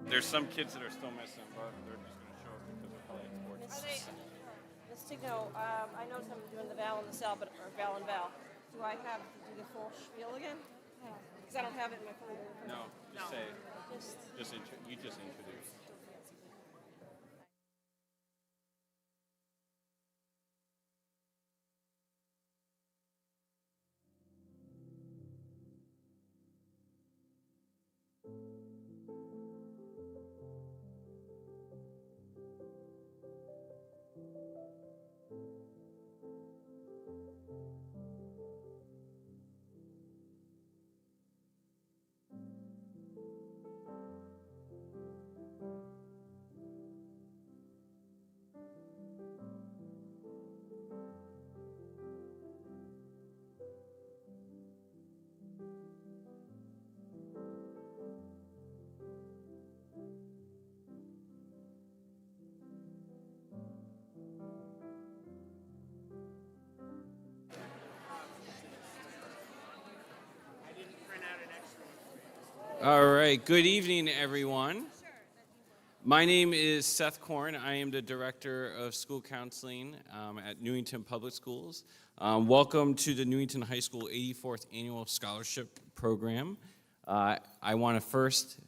There's some kids that are still missing, but they're just going to show up because they're probably at sports. Just to know, I know I'm doing the Val and the Sal, or Val and Val. Do I have to do the full spiel again? No. Because I don't have it in my phone. No, just say, Just you just introduce. All right, good evening, everyone. My name is Seth Korn. I am the Director of School Counseling at Newington Public Schools. Welcome to the Newington High School 84th Annual Scholarship Program. I want to first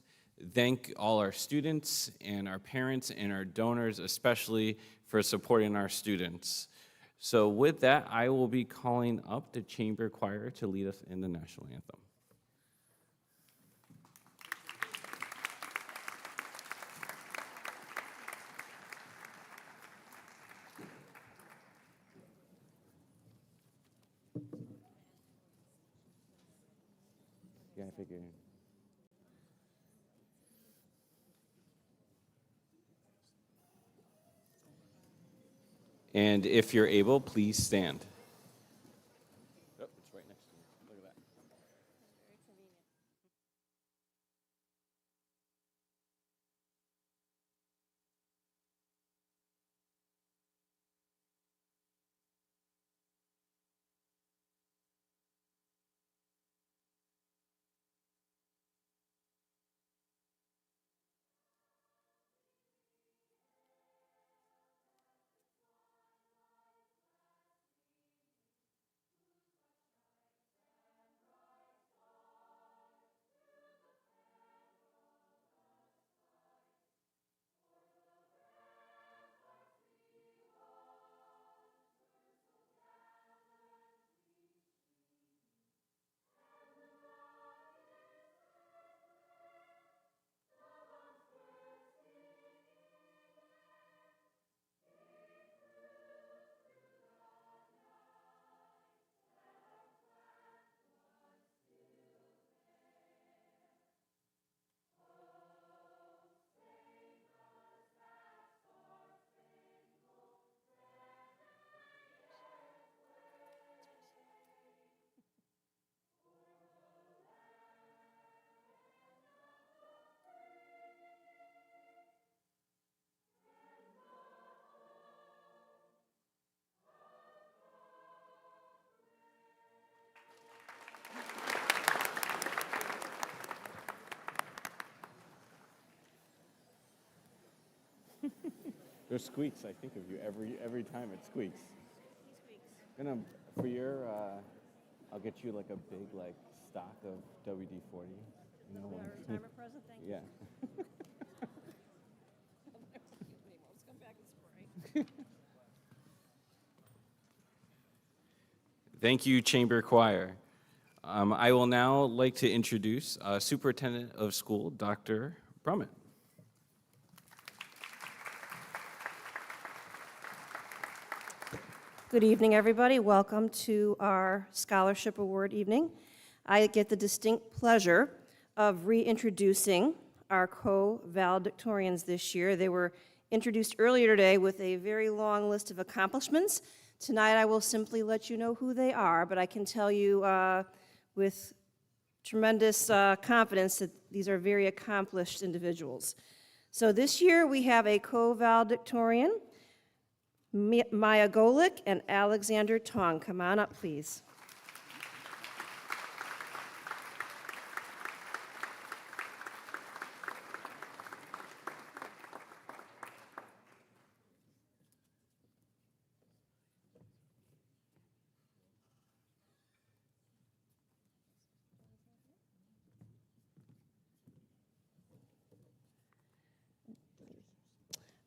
thank all our students and our parents and our donors, especially for supporting our students. So with that, I will be calling up the Chamber Choir to lead us in the National Anthem. Yeah, I figured. And if you're able, please stand. Oh, it's right next to me. Look at that. very convenient. There's squeaks, I think, of you every time it squeaks. He speaks. For your, I'll get you like a big stock of WD-40. You know, Our retirement present, thank you. yeah. Let's come back and spray. Thank you, Chamber Choir. I will now like to introduce Superintendent of School, Dr. Brummett. Good evening, everybody. Welcome to our Scholarship Award evening. I get the distinct pleasure of reintroducing our co-valedictorians this year. They were introduced earlier today with a very long list of accomplishments. Tonight I will simply let you know who they are, but I can tell you with tremendous confidence that these are very accomplished individuals. So this year we have a co-valedictorian, Maya Golick and Alexander Tong. Come on up, please.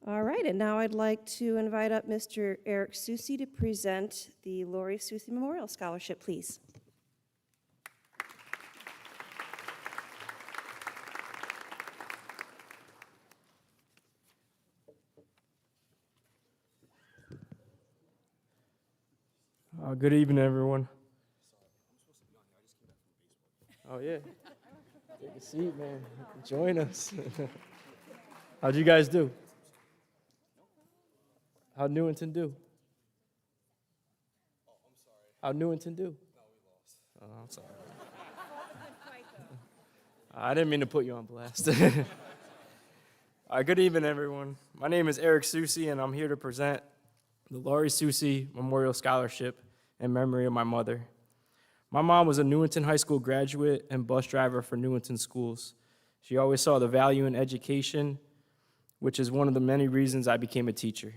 All right, and now I'd like to invite up Mr. Eric Susi to present the Laurie Susi Memorial Scholarship, please. Good evening, everyone. Oh, yeah. Take a seat, man. Join us. How'd you guys do? How'd Newington do? How'd Newington do? Oh, I'm sorry. I didn't mean to put you on blast. Good evening, everyone. My name is Eric Susi, and I'm here to present the Laurie Susi Memorial Scholarship in memory of my mother. My mom was a Newington High School graduate and bus driver for Newington schools. She always saw the value in education, which is one of the many reasons I became a teacher.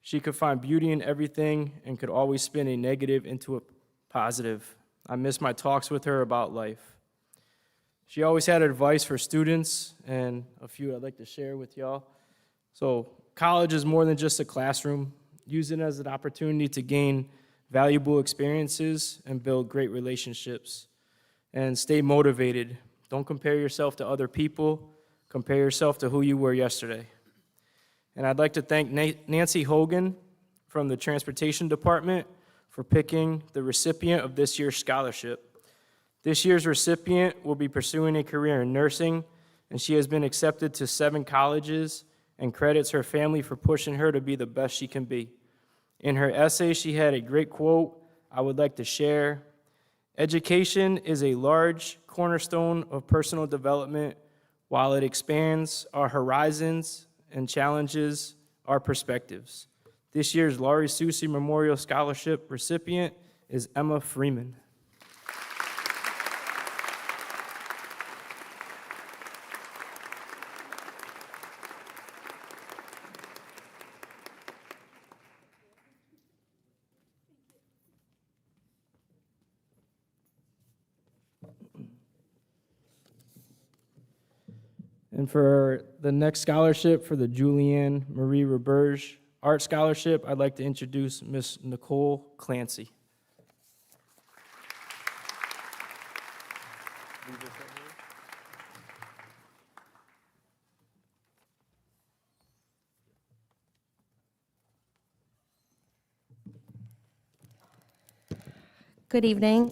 She could find beauty in everything and could always spin a negative into a positive. I miss my talks with her about life. She always had advice for students, and a few I'd like to share with y'all. So, college is more than just a classroom. Use it as an opportunity to gain valuable experiences and build great relationships. And stay motivated. Don't compare yourself to other people. Compare yourself to who you were yesterday. And I'd like to thank Nancy Hogan from the Transportation Department for picking the recipient of this year's scholarship. This year's recipient will be pursuing a career in nursing, and she has been accepted to 7 colleges and credits her family for pushing her to be the best she can be. In her essay, she had a great quote I would like to share. Education is a large cornerstone of personal development. While it expands our horizons and challenges our perspectives. This year's Laurie Susi Memorial Scholarship recipient is Emma Freeman. And for the next scholarship, for the Julianne Marie Roberge Art Scholarship, I'd like to introduce Miss Nicole Clancy. Good evening.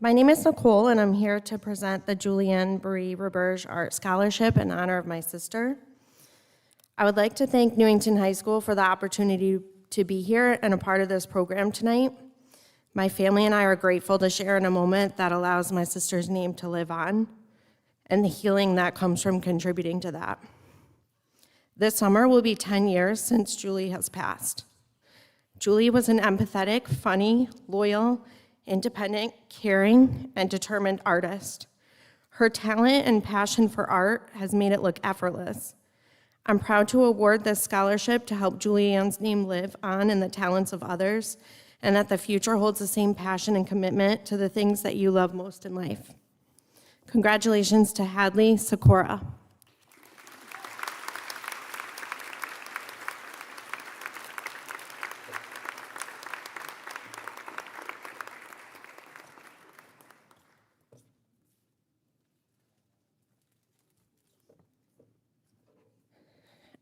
My name is Nicole, and I'm here to present the Julianne Marie Roberge Art Scholarship in honor of my sister. I would like to thank Newington High School for the opportunity to be here and a part of this program tonight. My family and I are grateful to share in a moment that allows my sister's name to live on and the healing that comes from contributing to that. This summer will be 10 years since Julie has passed. Julie was an empathetic, funny, loyal, independent, caring, and determined artist. Her talent and passion for art has made it look effortless. I'm proud to award this scholarship to help Julianne's name live on in the talents of others, and that the future holds the same passion and commitment to the things that you love most in life. Congratulations to Hadley Sikora.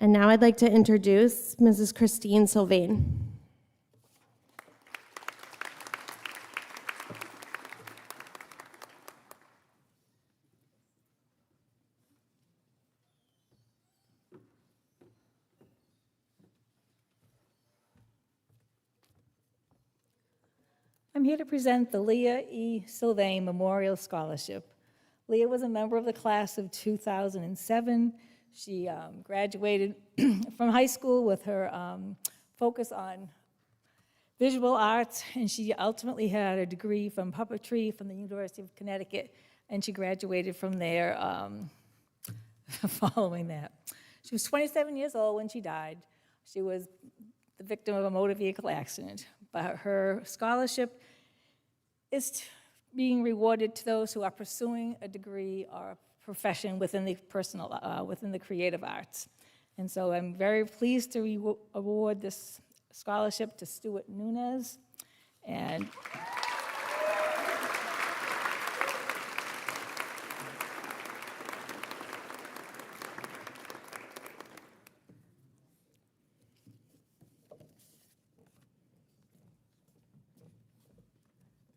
And now I'd like to introduce Mrs. Christine Sylvain. I'm here to present the Leah E. Sylvain Memorial Scholarship. Leah was a member of the class of 2007. She graduated from high school with her focus on visual arts, and she ultimately had a degree from puppetry from the University of Connecticut, and she graduated from there following that. She was 27 years old when she died. She was the victim of a motor vehicle accident, but her scholarship is being rewarded to those who are pursuing a degree or a profession within the within the creative arts. And so I'm very pleased to award this scholarship to Stuart Nunez. And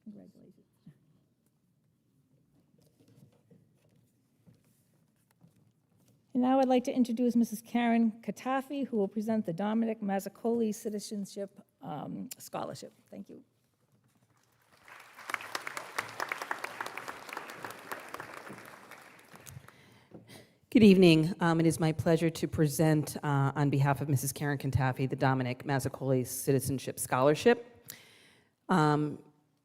congratulations. And now I'd like to introduce Mrs. Karen Katafi, who will present the Dominic Mazzacoli Citizenship Scholarship. Thank you. Good evening. It is my pleasure to present on behalf of Mrs. Karen Kentafi the Dominic Mazzacoli Citizenship Scholarship.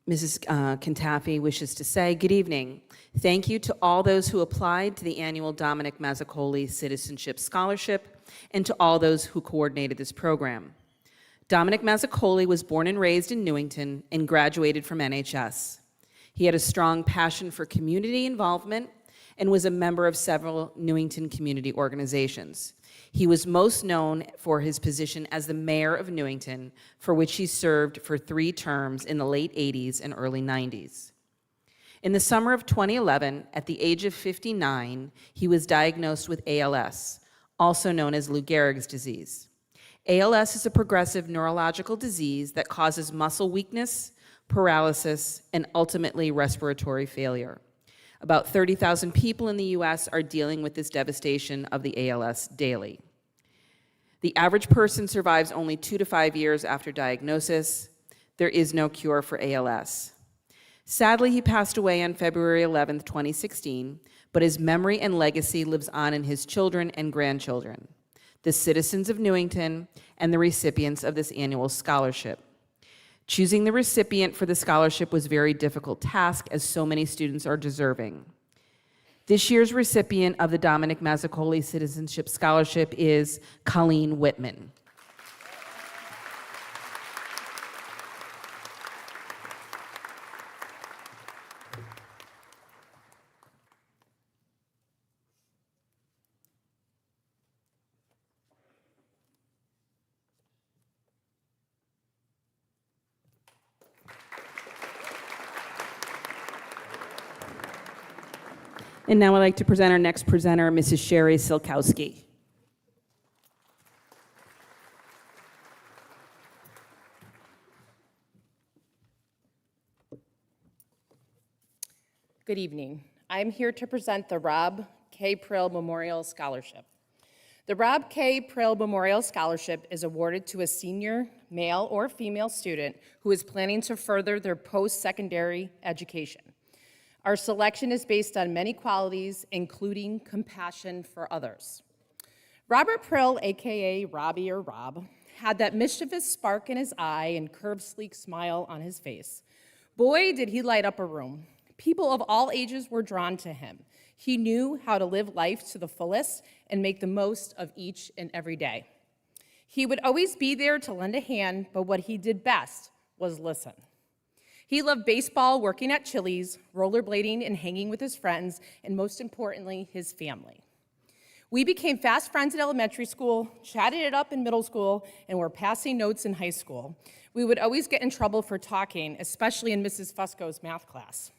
Mrs. Kentafi wishes to say, good evening. Thank you to all those who applied to the annual Dominic Mazzacoli Citizenship Scholarship and to all those who coordinated this program. Dominic Mazzacoli was born and raised in Newington and graduated from NHS. He had a strong passion for community involvement and was a member of several Newington community organizations. He was most known for his position as the mayor of Newington, for which he served for 3 terms in the late 80s and early 90s. In the summer of 2011, at the age of 59, he was diagnosed with ALS, also known as Lou Gehrig's disease. ALS is a progressive neurological disease that causes muscle weakness, paralysis, and ultimately respiratory failure. About 30,000 people in the US are dealing with this devastation of the ALS daily. The average person survives only 2 to 5 years after diagnosis. There is no cure for ALS. Sadly, he passed away on February 11, 2016, but his memory and legacy lives on in his children and grandchildren, the citizens of Newington, and the recipients of this annual scholarship. Choosing the recipient for the scholarship was a very difficult task, as so many students are deserving. This year's recipient of the Dominic Mazzacoli Citizenship Scholarship is Colleen Whitman. And now I'd like to present our next presenter, Mrs. Sherry Silkowski. Good evening. I'm here to present the Rob K. Prill Memorial Scholarship. The Rob K. Prill Memorial Scholarship is awarded to a senior, male or female student who is planning to further their post-secondary education. Our selection is based on many qualities, including compassion for others. Robert Prill, AKA Robbie or Rob, had that mischievous spark in his eye and curved, sleek smile on his face. Boy, did he light up a room. People of all ages were drawn to him. He knew how to live life to the fullest and make the most of each and every day. He would always be there to lend a hand, but what he did best was listen. He loved baseball, working at Chili's, rollerblading, and hanging with his friends, and most importantly, his family. We became fast friends at elementary school, chatted it up in middle school, and were passing notes in high school. We would always get in trouble for talking, especially in Mrs. Fusco's math class.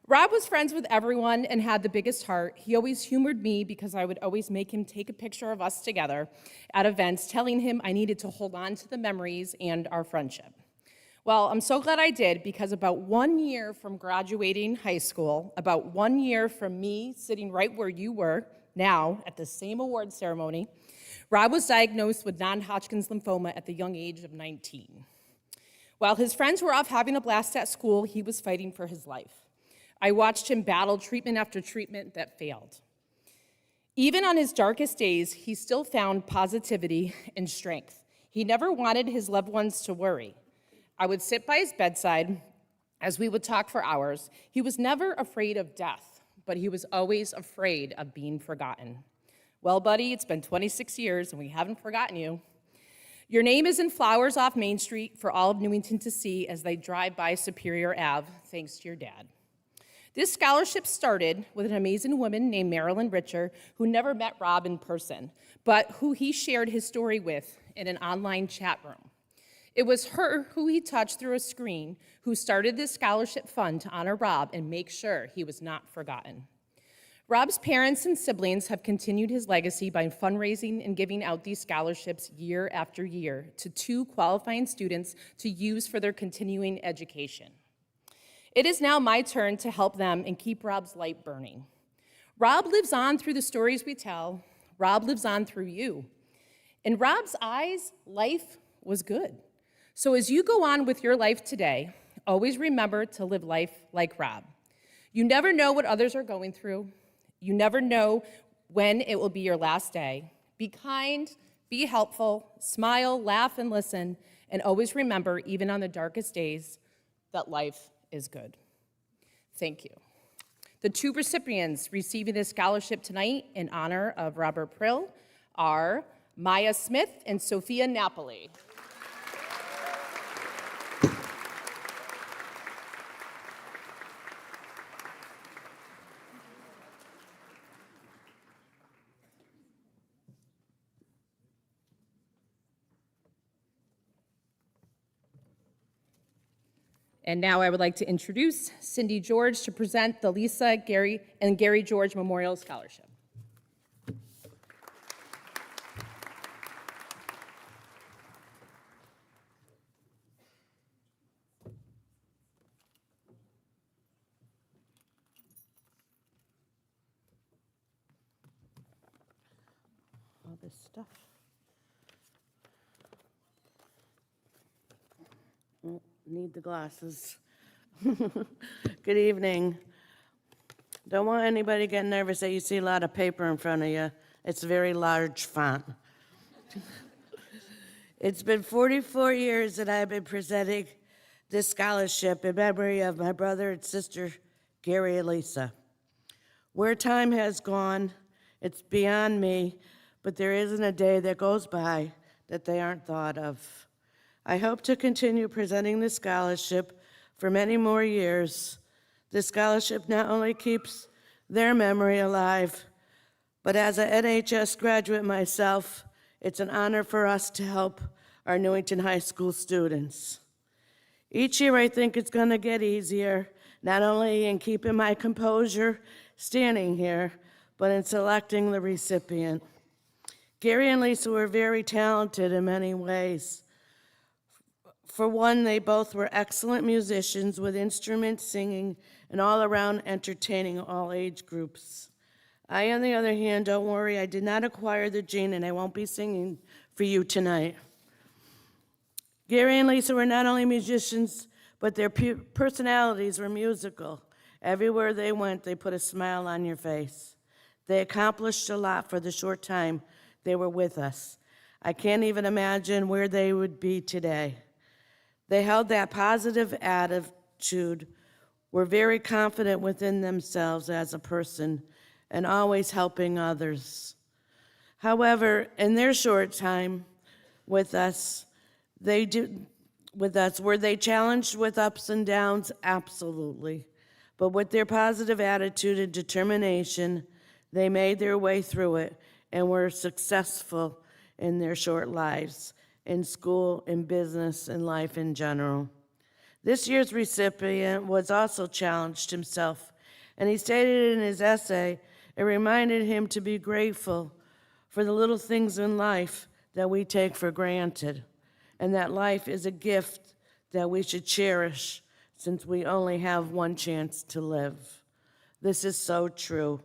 Rob was friends with everyone and had the biggest heart. He always humored me because I would always make him take a picture of us together at events, telling him I needed to hold on to the memories and our friendship. Well, I'm so glad I did, because about 1 year from graduating high school, about 1 year from me sitting right where you were now at the same award ceremony, Rob was diagnosed with non-Hodgkin's lymphoma at the young age of 19. While his friends were off having a blast at school, he was fighting for his life. I watched him battle treatment after treatment that failed. Even on his darkest days, he still found positivity and strength. He never wanted his loved ones to worry. I would sit by his bedside as we would talk for hours. He was never afraid of death, but he was always afraid of being forgotten. Well, buddy, it's been 26 years and we haven't forgotten you. Your name is in flowers off Main Street for all of Newington to see as they drive by Superior Ave, thanks to your dad. This scholarship started with an amazing woman named Marilyn Richer, who never met Rob in person, but who he shared his story with in an online chat room. It was her who he touched through a screen who started this scholarship fund to honor Rob and make sure he was not forgotten. Rob's parents and siblings have continued his legacy by fundraising and giving out these scholarships year after year to 2 qualifying students to use for their continuing education. It is now my turn to help them and keep Rob's light burning. Rob lives on through the stories we tell. Rob lives on through you. In Rob's eyes, life was good. So as you go on with your life today, always remember to live life like Rob. You never know what others are going through. You never know when it will be your last day. Be kind, be helpful, smile, laugh, and listen, and always remember, even on the darkest days, that life is good. Thank you. The 2 recipients receiving this scholarship tonight in honor of Robert Prill are Maya Smith and Sophia Napoli. And now I would like to introduce Cindy George to present the Lisa, Gary, and Gary George Memorial Scholarship. All this stuff. Oh, need the glasses. Good evening. Don't want anybody getting nervous that you see a lot of paper in front of you. It's a very large font. It's been 44 years that I've been presenting this scholarship in memory of my brother and sister, Gary and Lisa. Where time has gone, it's beyond me, but there isn't a day that goes by that they aren't thought of. I hope to continue presenting this scholarship for many more years. This scholarship not only keeps their memory alive, but as an NHS graduate myself, it's an honor for us to help our Newington High School students. Each year I think it's going to get easier, not only in keeping my composure standing here, but in selecting the recipient. Gary and Lisa were very talented in many ways. For one, they both were excellent musicians with instruments, singing, and all around entertaining all age groups. I, on the other hand, don't worry, I did not acquire the gene and I won't be singing for you tonight. Gary and Lisa were not only musicians, but their personalities were musical. Everywhere they went, they put a smile on your face. They accomplished a lot for the short time they were with us. I can't even imagine where they would be today. They held that positive attitude, were very confident within themselves as a person, and always helping others. However, in their short time with us, were they challenged with ups and downs? Absolutely. But with their positive attitude and determination, they made their way through it and were successful in their short lives, in school, in business, and life in general. This year's recipient was also challenged himself, and he stated in his essay, it reminded him to be grateful for the little things in life that we take for granted, and that life is a gift that we should cherish since we only have one chance to live. This is so true.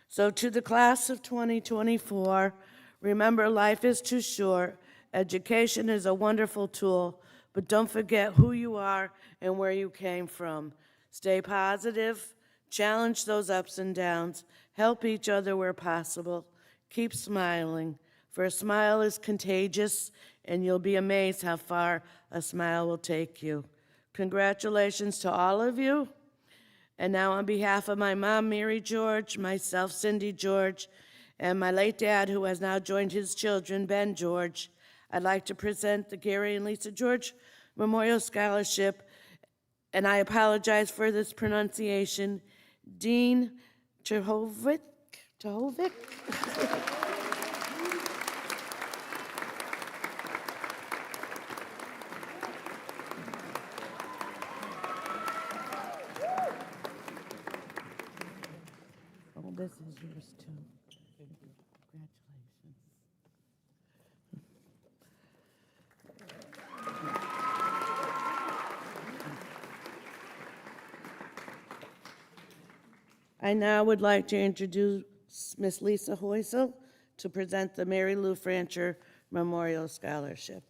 So to the class of 2024, remember life is too short. Education is a wonderful tool, but don't forget who you are and where you came from. Stay positive, challenge those ups and downs, help each other where possible, keep smiling, for a smile is contagious, and you'll be amazed how far a smile will take you. Congratulations to all of you. And now on behalf of my mom, Mary George, myself, Cindy George, and my late dad, who has now joined his children, Ben George, I'd like to present the Gary and Lisa George Memorial Scholarship, and I apologize for this pronunciation. Dean Jehovic. Oh, this is yours too. Congratulations. I now would like to introduce Miss Lisa Hoysel to present the Mary Lou Francher Memorial Scholarship.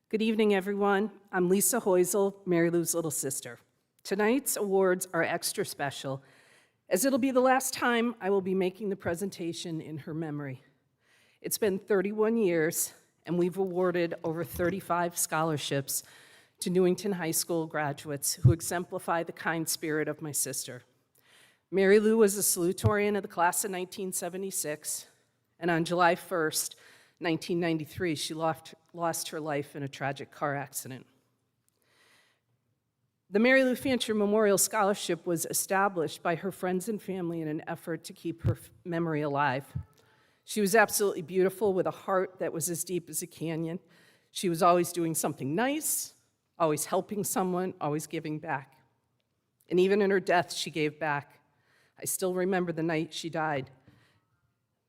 Good evening, everyone. I'm Lisa Hoysel, Mary Lou's little sister. Tonight's awards are extra special, as it'll be the last time I will be making the presentation in her memory. It's been 31 years, and we've awarded over 35 scholarships to Newington High School graduates who exemplify the kind spirit of my sister. Mary Lou was a salutatorian of the class of 1976, and on July 1st, 1993, she lost her life in a tragic car accident. The Mary Lou Fancher Memorial Scholarship was established by her friends and family in an effort to keep her memory alive. She was absolutely beautiful with a heart that was as deep as a canyon. She was always doing something nice, always helping someone, always giving back. And even in her death, she gave back. I still remember the night she died.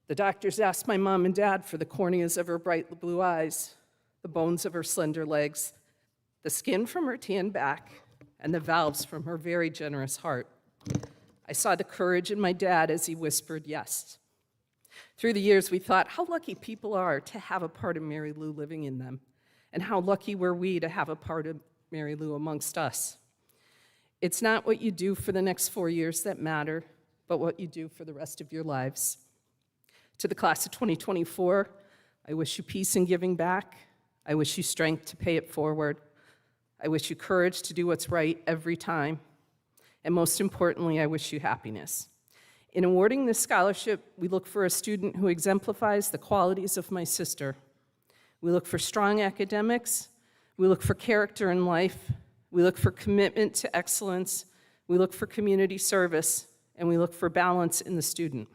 The doctors asked my mom and dad for the corneas of her bright blue eyes, the bones of her slender legs, the skin from her tan back, and the valves from her very generous heart. I saw the courage in my dad as he whispered yes. Through the years, we thought how lucky people are to have a part of Mary Lou living in them, and how lucky were we to have a part of Mary Lou amongst us. It's not what you do for the next 4 years that matter, but what you do for the rest of your lives. To the class of 2024, I wish you peace in giving back. I wish you strength to pay it forward. I wish you courage to do what's right every time. And most importantly, I wish you happiness. In awarding this scholarship, we look for a student who exemplifies the qualities of my sister. We look for strong academics. We look for character in life. We look for commitment to excellence. We look for community service. And we look for balance in the student.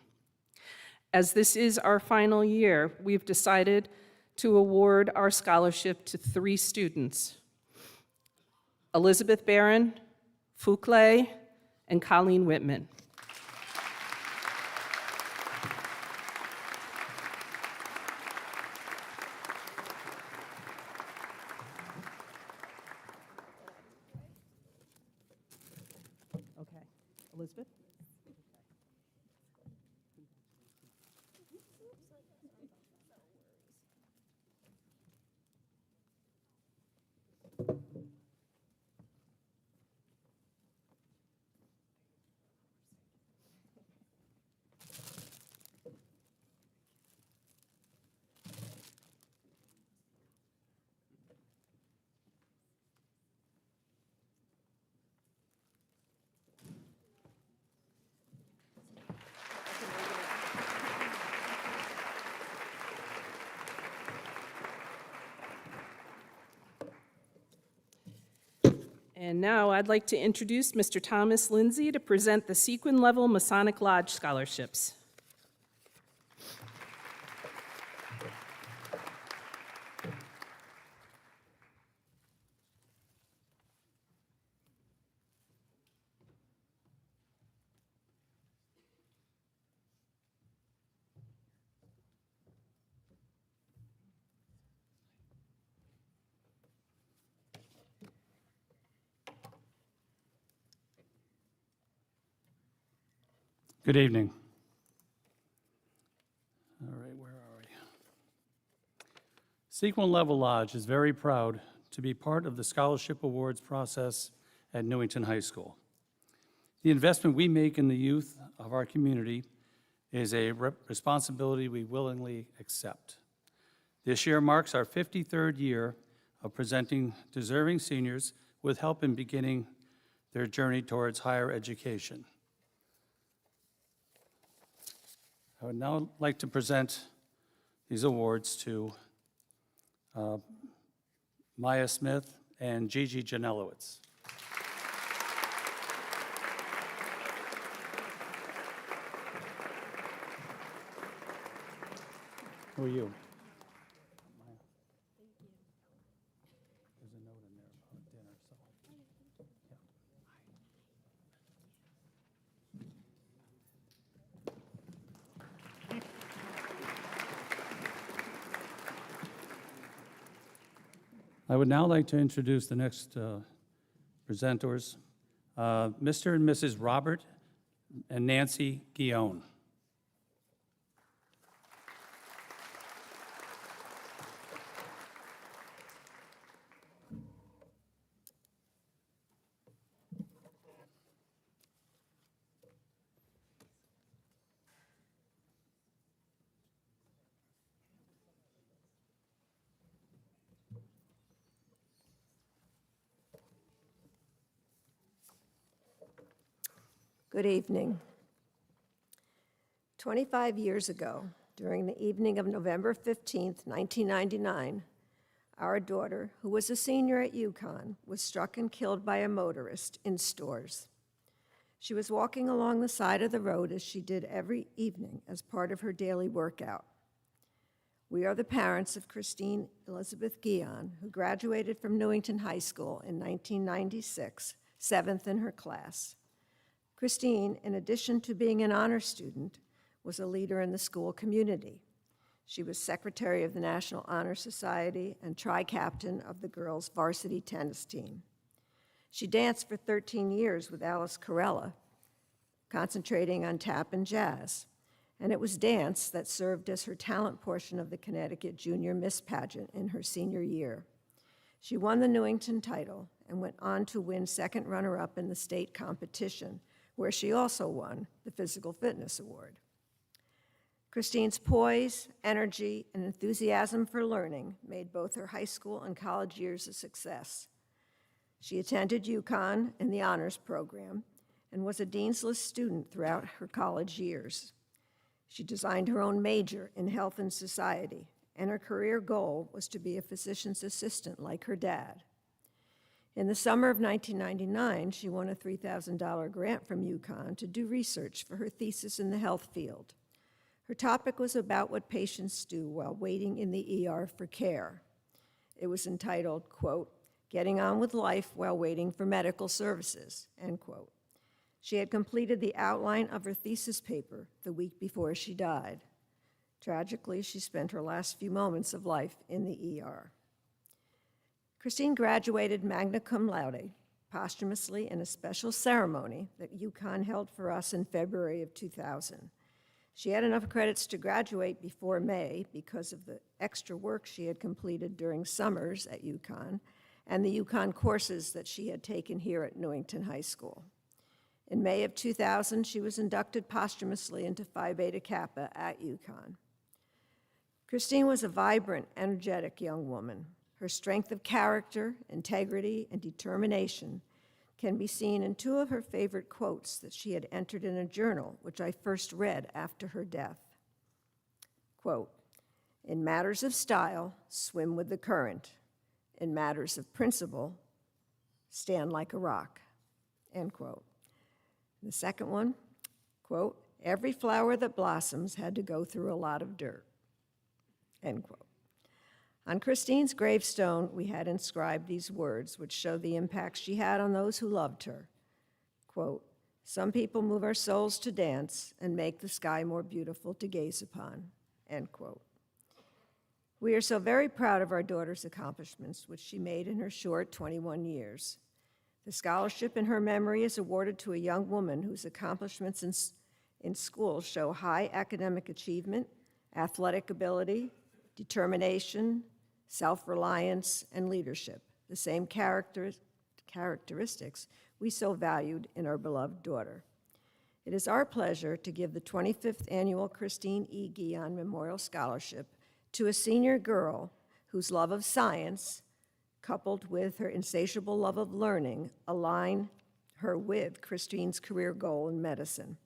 As this is our final year, we've decided to award our scholarship to 3 students: Elizabeth Barron, Fukley, and Colleen Whitman. Okay, Elizabeth? And now I'd like to introduce Mr. Thomas Lindsay to present the Sequin Level Masonic Lodge Scholarships. Good evening. All right, where are we? Sequin Level Lodge is very proud to be part of the scholarship awards process at Newington High School. The investment we make in the youth of our community is a responsibility we willingly accept. This year marks our 53rd year of presenting deserving seniors with help in beginning their journey towards higher education. I would now like to present these awards to Maya Smith and Gigi Janelowitz. Who are you? There's a note in there about dinner, so. I would now like to introduce the next presenters, Mr. and Mrs. Robert and Nancy Guillaume. Good evening. 25 years ago, during the evening of November 15th, 1999, our daughter, who was a senior at UConn, was struck and killed by a motorist in Stores. She was walking along the side of the road as she did every evening as part of her daily workout. We are the parents of Christine Elizabeth Guion, who graduated from Newington High School in 1996, 7th in her class. Christine, in addition to being an honor student, was a leader in the school community. She was secretary of the National Honor Society and tri-captain of the girls' varsity tennis team. She danced for 13 years with Alice Corella, concentrating on tap and jazz. And it was dance that served as her talent portion of the Connecticut Junior Miss Pageant in her senior year. She won the Newington title and went on to win second runner-up in the state competition, where she also won the Physical Fitness Award. Christine's poise, energy, and enthusiasm for learning made both her high school and college years a success. She attended UConn in the honors program and was a Dean's List student throughout her college years. She designed her own major in health and society, and her career goal was to be a physician's assistant like her dad. In the summer of 1999, she won a $3,000 grant from UConn to do research for her thesis in the health field. Her topic was about what patients do while waiting in the ER for care. It was entitled, quote, "Getting on with life while waiting for medical services," end quote. She had completed the outline of her thesis paper the week before she died. Tragically, she spent her last few moments of life in the ER. Christine graduated magna cum laude posthumously in a special ceremony that UConn held for us in February of 2000. She had enough credits to graduate before May because of the extra work she had completed during summers at UConn and the UConn courses that she had taken here at Newington High School. In May of 2000, she was inducted posthumously into Phi Beta Kappa at UConn. Christine was a vibrant, energetic young woman. Her strength of character, integrity, and determination can be seen in two of her favorite quotes that she had entered in a journal, which I first read after her death. Quote, "In matters of style, swim with the current. In matters of principle, stand like a rock," end quote. The second one, quote, "Every flower that blossoms had to go through a lot of dirt," end quote. On Christine's gravestone, we had inscribed these words, which show the impact she had on those who loved her. Quote, "Some people move our souls to dance and make the sky more beautiful to gaze upon," end quote. We are so very proud of our daughter's accomplishments, which she made in her short 21 years. The scholarship in her memory is awarded to a young woman whose accomplishments in school show high academic achievement, athletic ability, determination, self-reliance, and leadership, the same characteristics we so valued in our beloved daughter. It is our pleasure to give the 25th Annual Christine E. Guion Memorial Scholarship to a senior girl whose love of science, coupled with her insatiable love of learning, align her with Christine's career goal in medicine.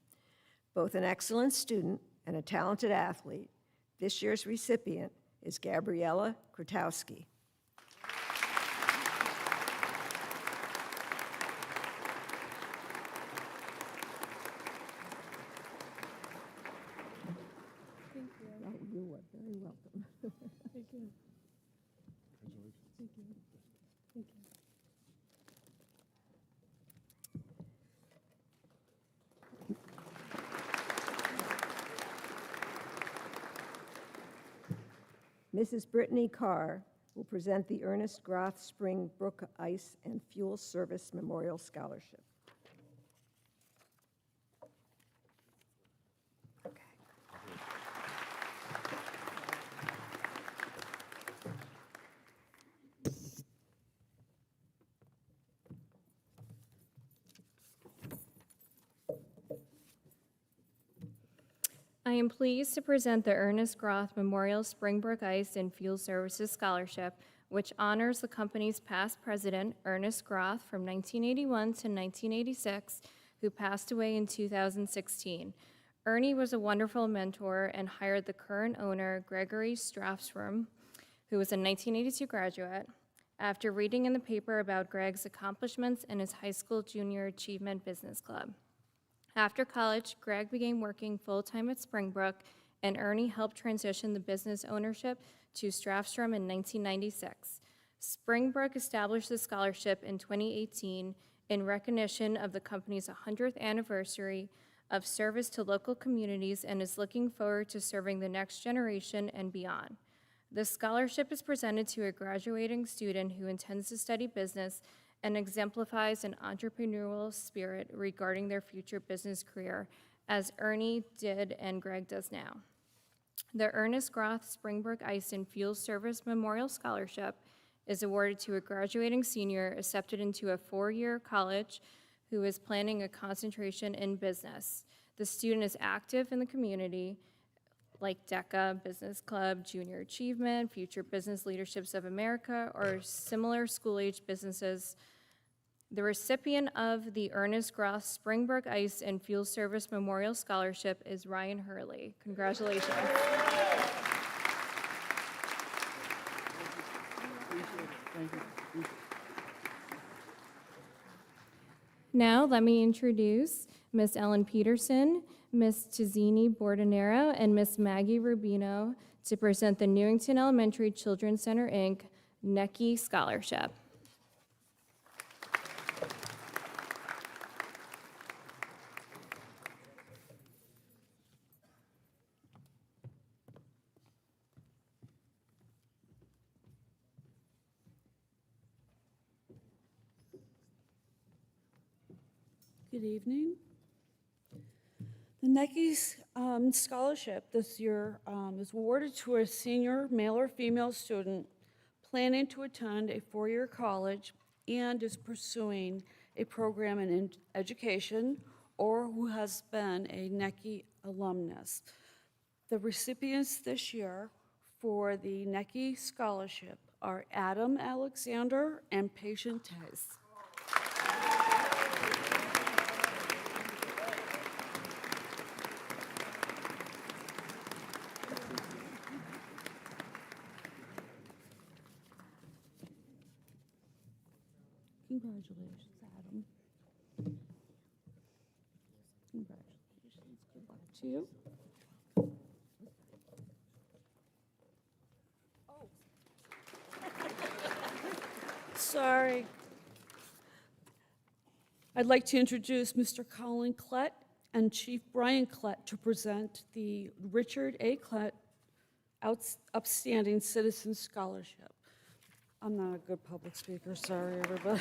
Both an excellent student and a talented athlete, this year's recipient is Gabriella Krutowski. You are very welcome. Thank you. Thank you. Thank you. Mrs. Brittany Carr will present the Ernest Groth Springbrook Ice and Fuel Service Memorial Scholarship. I am pleased to present the Ernest Groth Memorial Springbrook Ice and Fuel Services Scholarship, which honors the company's past president, Ernest Groth, from 1981 to 1986, who passed away in 2016. Ernie was a wonderful mentor and hired the current owner, Gregory Strafsrum, who was a 1982 graduate. After reading in the paper about Greg's accomplishments in his high school junior achievement business club. After college, Greg began working full-time at Springbrook, and Ernie helped transition the business ownership to Strafstrom in 1996. Springbrook established the scholarship in 2018 in recognition of the company's 100th anniversary of service to local communities and is looking forward to serving the next generation and beyond. The scholarship is presented to a graduating student who intends to study business and exemplifies an entrepreneurial spirit regarding their future business career, as Ernie did and Greg does now. The Ernest Groth Springbrook Ice and Fuel Service Memorial Scholarship is awarded to a graduating senior accepted into a four-year college who is planning a concentration in business. The student is active in the community, like DECA, Business Club, Junior Achievement, Future Business Leaderships of America, or similar school-age businesses. The recipient of the Ernest Groth Springbrook Ice and Fuel Service Memorial Scholarship is Ryan Hurley. Congratulations. Now, let me introduce Miss Ellen Peterson, Miss Tizzini Bordenero, and Miss Maggie Rubino to present the Newington Elementary Children's Center, Inc. NECI Scholarship. Good evening. The NECI scholarship this year is awarded to a senior male or female student planning to attend a four-year college and is pursuing a program in education or who has been a NECI alumnus. The recipients this year for the NECI scholarship are Adam Alexander and Patient Tice. Congratulations, Adam. Congratulations. Good luck to you. Oh. Sorry. I'd like to introduce Mr. Colin Klett and Chief Brian Klett to present the Richard A. Klett Upstanding Citizen Scholarship. I'm not a good public speaker, sorry, everybody.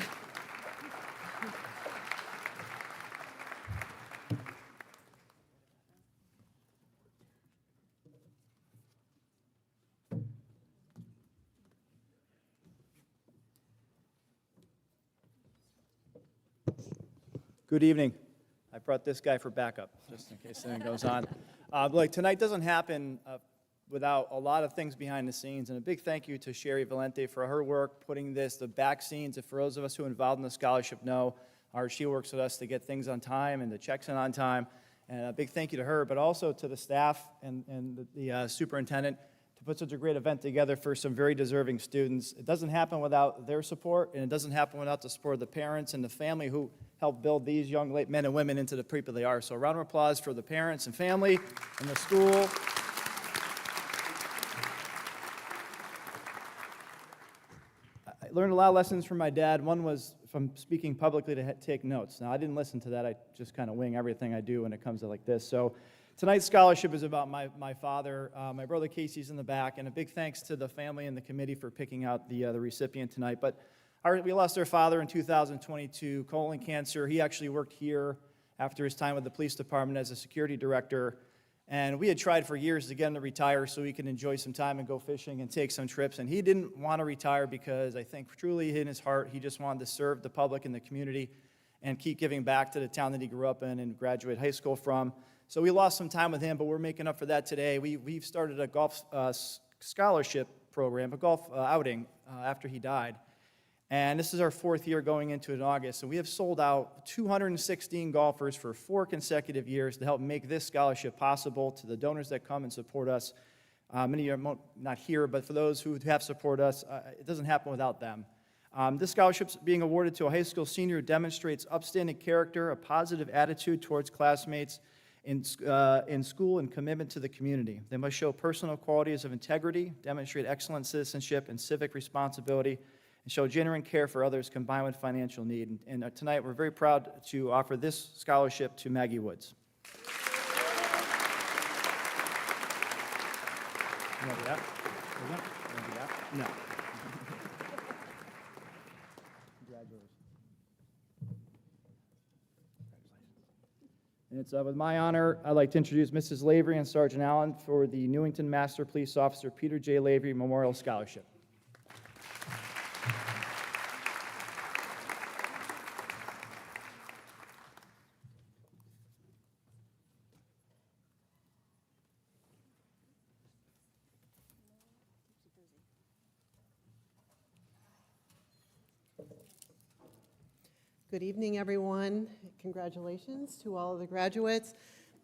Good evening. I brought this guy for backup, just in case anything goes on. Tonight doesn't happen without a lot of things behind the scenes, and a big thank you to Sherry Valente for her work putting the back scenes. And for those of us who are involved in the scholarship know, she works with us to get things on time and the checks in on time. And a big thank you to her, but also to the staff and the superintendent to put such a great event together for some very deserving students. It doesn't happen without their support, and it doesn't happen without the support of the parents and the family who helped build these young men and women into the people they are. So a round of applause for the parents and family and the school. I learned a lot of lessons from my dad. One was from speaking publicly to take notes. Now, I didn't listen to that. I just kind of wing everything I do when it comes to like this. So tonight's scholarship is about my father. My brother Casey's in the back, and a big thanks to the family and the committee for picking out the recipient tonight. But we lost our father in 2022, colon cancer. He actually worked here after his time with the police department as a security director. And we had tried for years to get him to retire so he could enjoy some time and go fishing and take some trips. And he didn't want to retire because I think truly in his heart, he just wanted to serve the public and the community and keep giving back to the town that he grew up in and graduated high school from. So we lost some time with him, but we're making up for that today. We've started a golf scholarship program, a golf outing after he died. And this is our 4th year going into it in August. And we have sold out 216 golfers for 4 consecutive years to help make this scholarship possible to the donors that come and support us. Many of you are not here, but for those who have supported us, it doesn't happen without them. This scholarship is being awarded to a high school senior who demonstrates upstanding character, a positive attitude towards classmates in school, and commitment to the community. They must show personal qualities of integrity, demonstrate excellent citizenship and civic responsibility, and show genuine care for others combined with financial need. And tonight we're very proud to offer this scholarship to Maggie Woods. You want to do that? You want to do that? No. Congratulations. And it's with my honor, I'd like to introduce Mrs. Lavery and Sergeant Allen for the Newington Master Police Officer Peter J. Lavery Memorial Scholarship. Good evening, everyone. Congratulations to all of the graduates.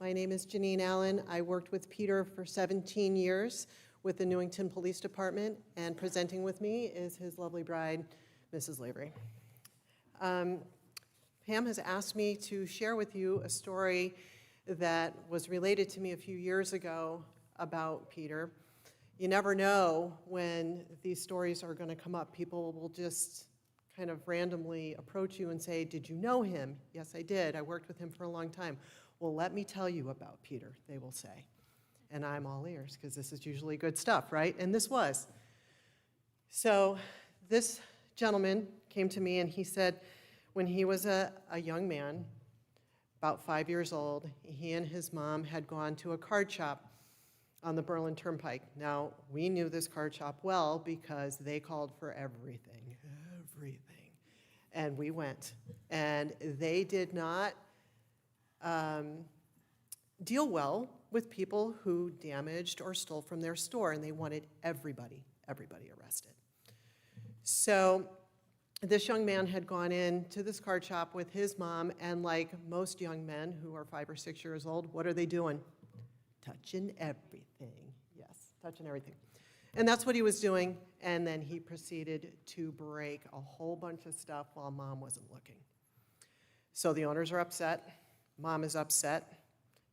My name is Janine Allen. I worked with Peter for 17 years with the Newington Police Department, and presenting with me is his lovely bride, Mrs. Lavery. Pam has asked me to share with you a story that was related to me a few years ago about Peter. You never know when these stories are going to come up. People will just kind of randomly approach you and say, did you know him? Yes, I did. I worked with him for a long time. Well, let me tell you about Peter, they will say. And I'm all ears, because this is usually good stuff, right? And this was. So this gentleman came to me and he said when he was a young man, about 5 years old, he and his mom had gone to a card shop on the Berlin Turnpike. Now, we knew this card shop well because they called for everything. And we went. And they did not deal well with people who damaged or stole from their store, and they wanted everybody arrested. So this young man had gone into this card shop with his mom, and like most young men who are 5 or 6 years old, what are they doing? Touching everything. Yes, touching everything. And that's what he was doing, and then he proceeded to break a whole bunch of stuff while mom wasn't looking. So the owners are upset, mom is upset,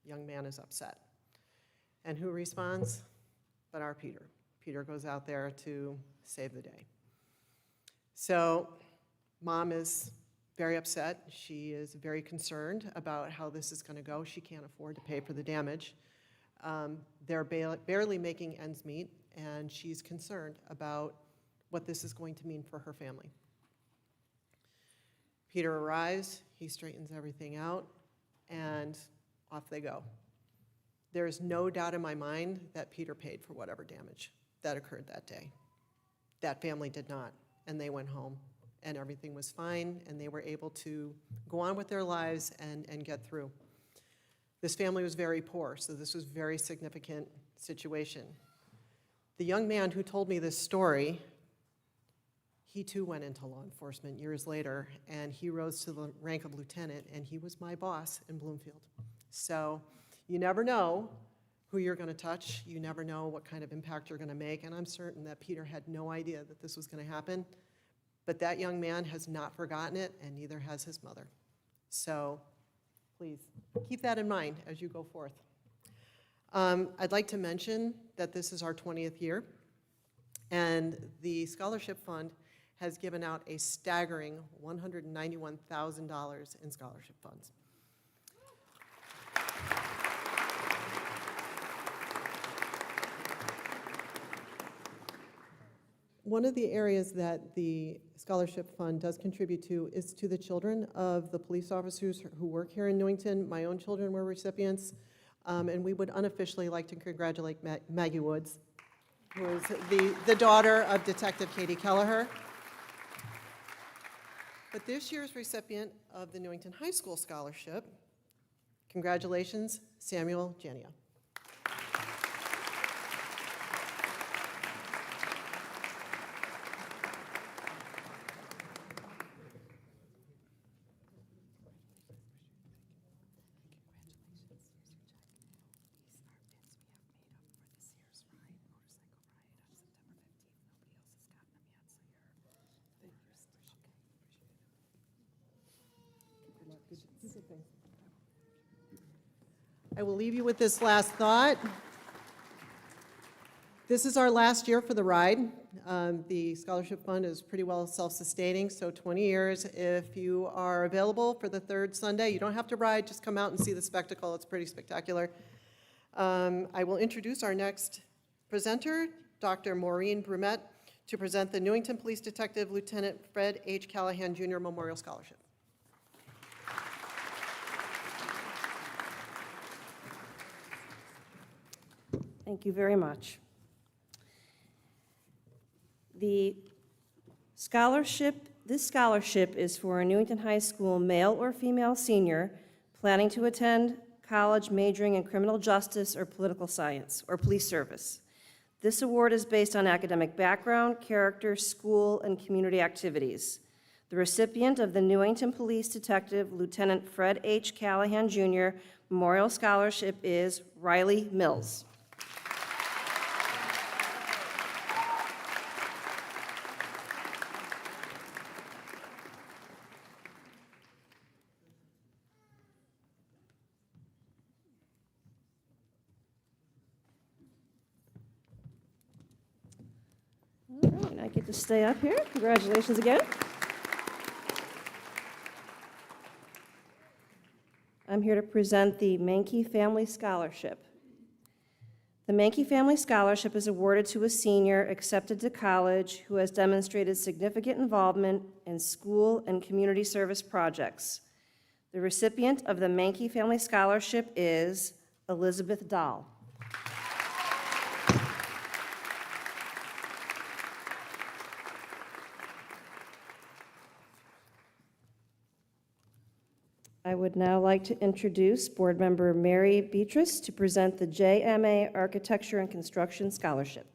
young man is upset. And who responds? But our Peter. Peter goes out there to save the day. So mom is very upset. She is very concerned about how this is going to go. She can't afford to pay for the damage. They're barely making ends meet, and she's concerned about what this is going to mean for her family. Peter arrives, he straightens everything out, and off they go. There is no doubt in my mind that Peter paid for whatever damage that occurred that day. That family did not, and they went home, and everything was fine, and they were able to go on with their lives and get through. This family was very poor, so this was a very significant situation. The young man who told me this story, he too went into law enforcement years later, and he rose to the rank of lieutenant, and he was my boss in Bloomfield. So you never know who you're going to touch. You never know what kind of impact you're going to make, and I'm certain that Peter had no idea that this was going to happen, but that young man has not forgotten it, and neither has his mother. So please keep that in mind as you go forth. I'd like to mention that this is our 20th year, and the Scholarship Fund has given out a staggering $191,000 in scholarship funds. One of the areas that the Scholarship Fund does contribute to is to the children of the police officers who work here in Newington. My own children were recipients, and we would unofficially like to congratulate Maggie Woods, who is the daughter of Detective Katie Kelleher. But this year's recipient of the Newington High School Scholarship, congratulations, Samuel Jania. I will leave you with this last thought. This is our last year for the ride. The Scholarship Fund is pretty well self-sustaining, so 20 years. If you are available for the third Sunday, you don't have to ride, just come out and see the spectacle. It's pretty spectacular. I will introduce our next presenter, Dr. Maureen Brumette, to present the Newington Police Detective Lieutenant Fred H. Callahan Jr. Memorial Scholarship. Thank you very much. This scholarship is for a Newington High School male or female senior planning to attend college majoring in criminal justice or political science or police service. This award is based on academic background, character, school, and community activities. The recipient of the Newington Police Detective Lieutenant Fred H. Callahan Jr. Memorial Scholarship is Riley Mills. All right, I get to stay up here. Congratulations again. I'm here to present the Mankey Family Scholarship. The Mankey Family Scholarship is awarded to a senior accepted to college who has demonstrated significant involvement in school and community service projects. The recipient of the Mankey Family Scholarship is Elizabeth Dahl. I would now like to introduce Board Member Mary Beatrice to present the JMA Architecture and Construction Scholarship.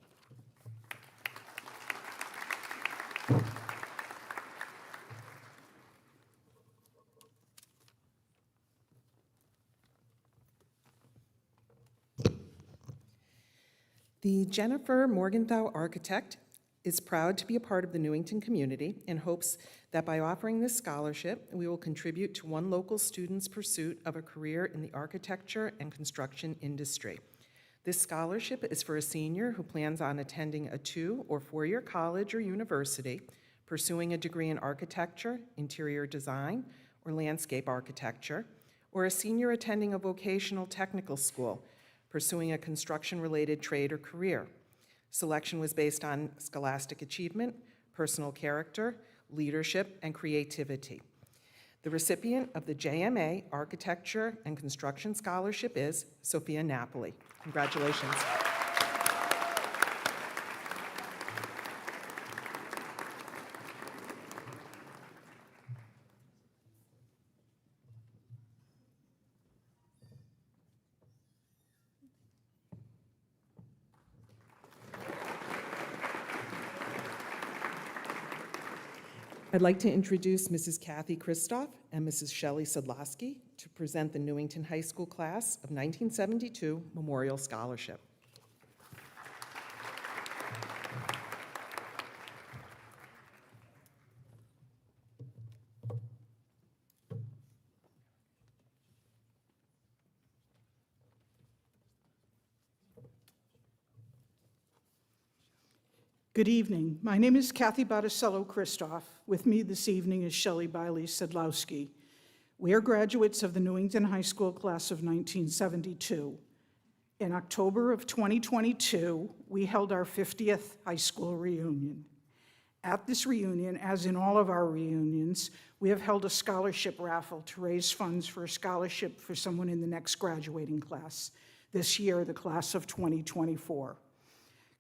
The Jennifer Morgenthau Architect is proud to be a part of the Newington community and hopes that by offering this scholarship, we will contribute to one local student's pursuit of a career in the architecture and construction industry. This scholarship is for a senior who plans on attending a 2- or 4-year college or university, pursuing a degree in architecture, interior design, or landscape architecture, or a senior attending a vocational technical school, pursuing a construction-related trade or career. Selection was based on scholastic achievement, personal character, leadership, and creativity. The recipient of the JMA Architecture and Construction Scholarship is Sophia Napoli. Congratulations. I'd like to introduce Mrs. Kathy Kristoff and Mrs. Shelley Sedlowski to present the Newington High School class of 1972 Memorial Scholarship. Good evening. My name is Kathy Botticello-Christoff. With me this evening is Shelley Sedlowski. We are graduates of the Newington High School class of 1972. In October of 2022, we held our 50th high school reunion. At this reunion, as in all of our reunions, we have held a scholarship raffle to raise funds for a scholarship for someone in the next graduating class. This year, the class of 2024.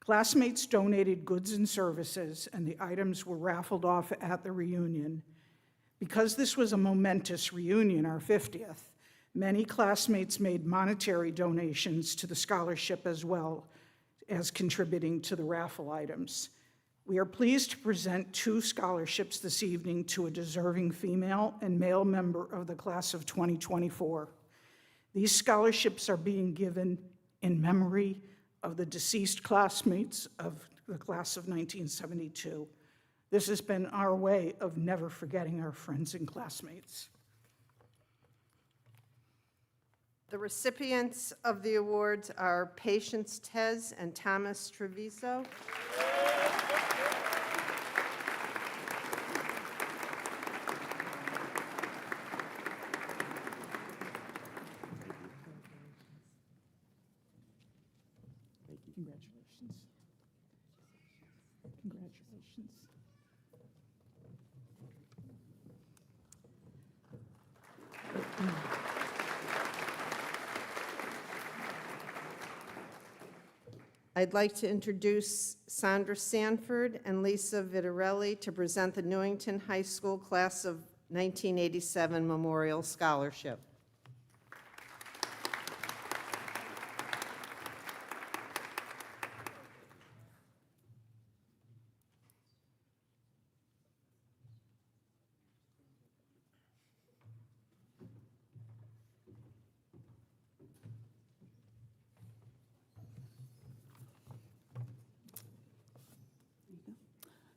Classmates donated goods and services, and the items were raffled off at the reunion. Because this was a momentous reunion, our 50th, many classmates made monetary donations to the scholarship as well as contributing to the raffle items. We are pleased to present 2 scholarships this evening to a deserving female and male member of the class of 2024. These scholarships are being given in memory of the deceased classmates of the class of 1972. This has been our way of never forgetting our friends and classmates. The recipients of the awards are Patience Tez and Thomas Treviso. Congratulations. Congratulations. I'd like to introduce Sandra Sanford and Lisa Vitarelli to present the Newington High School class of 1987 Memorial Scholarship.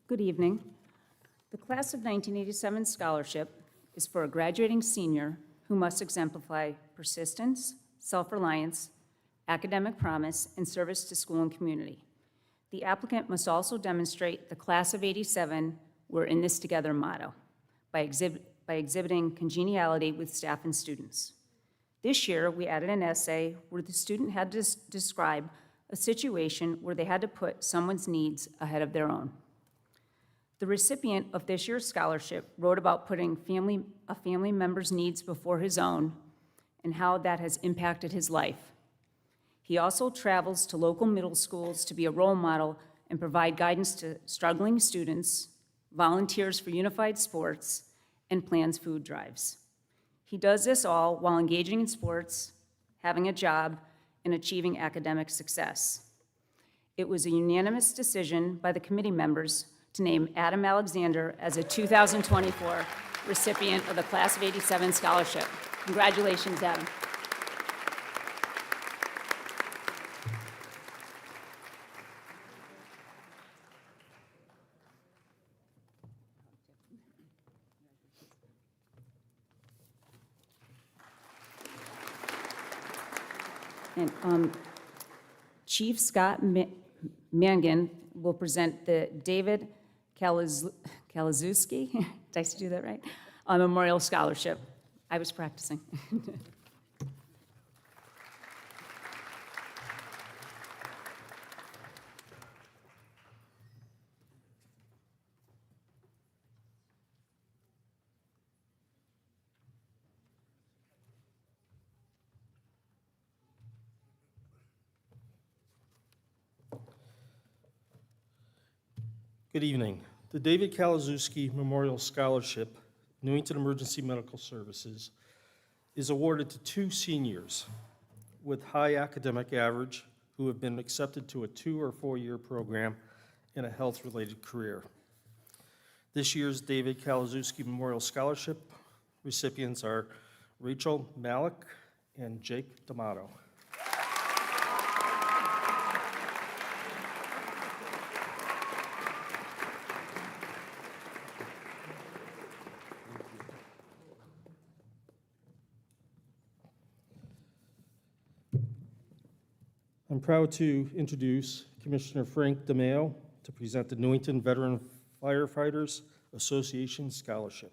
Good evening. The Class of 1987 Scholarship is for a graduating senior who must exemplify persistence, self-reliance, academic promise, and service to school and community. The applicant must also demonstrate the Class of 87 "We're in this together" motto by exhibiting congeniality with staff and students. This year, we added an essay where the student had to describe a situation where they had to put someone's needs ahead of their own. The recipient of this year's scholarship wrote about putting a family member's needs before his own and how that has impacted his life. He also travels to local middle schools to be a role model and provide guidance to struggling students, volunteers for unified sports, and plans food drives. He does this all while engaging in sports, having a job, and achieving academic success. It was a unanimous decision by the committee members to name Adam Alexander as a 2024 recipient of the Class of 87 Scholarship. Congratulations, Adam. And Chief Scott Mangan will present the David Kalazewski, did I do that right? Memorial Scholarship. I was practicing. Good evening. The David Kalazewski Memorial Scholarship, Newington Emergency Medical Services, is awarded to 2 seniors with high academic average who have been accepted to a 2- or 4-year program in a health-related career. This year's David Kalazewski Memorial Scholarship recipients are Rachel Malik and Jake D'Amato. I'm proud to introduce Commissioner Frank DeMeo to present the Newington Veteran Firefighters Association Scholarship.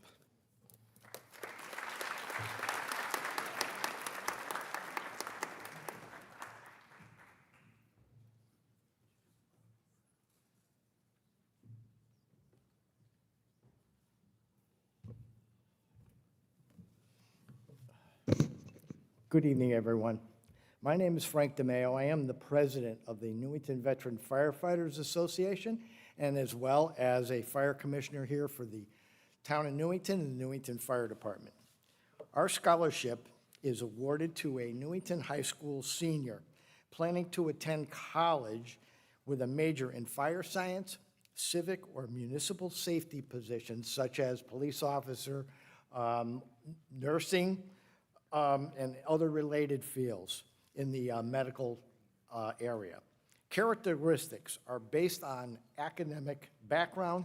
Good evening, everyone. My name is Frank DeMeo. I am the president of the Newington Veteran Firefighters Association, and as well as a fire commissioner here for the town of Newington and the Newington Fire Department. Our scholarship is awarded to a Newington High School senior planning to attend college with a major in fire science, civic or municipal safety positions such as police officer, nursing, and other related fields in the medical area. Characteristics are based on academic background,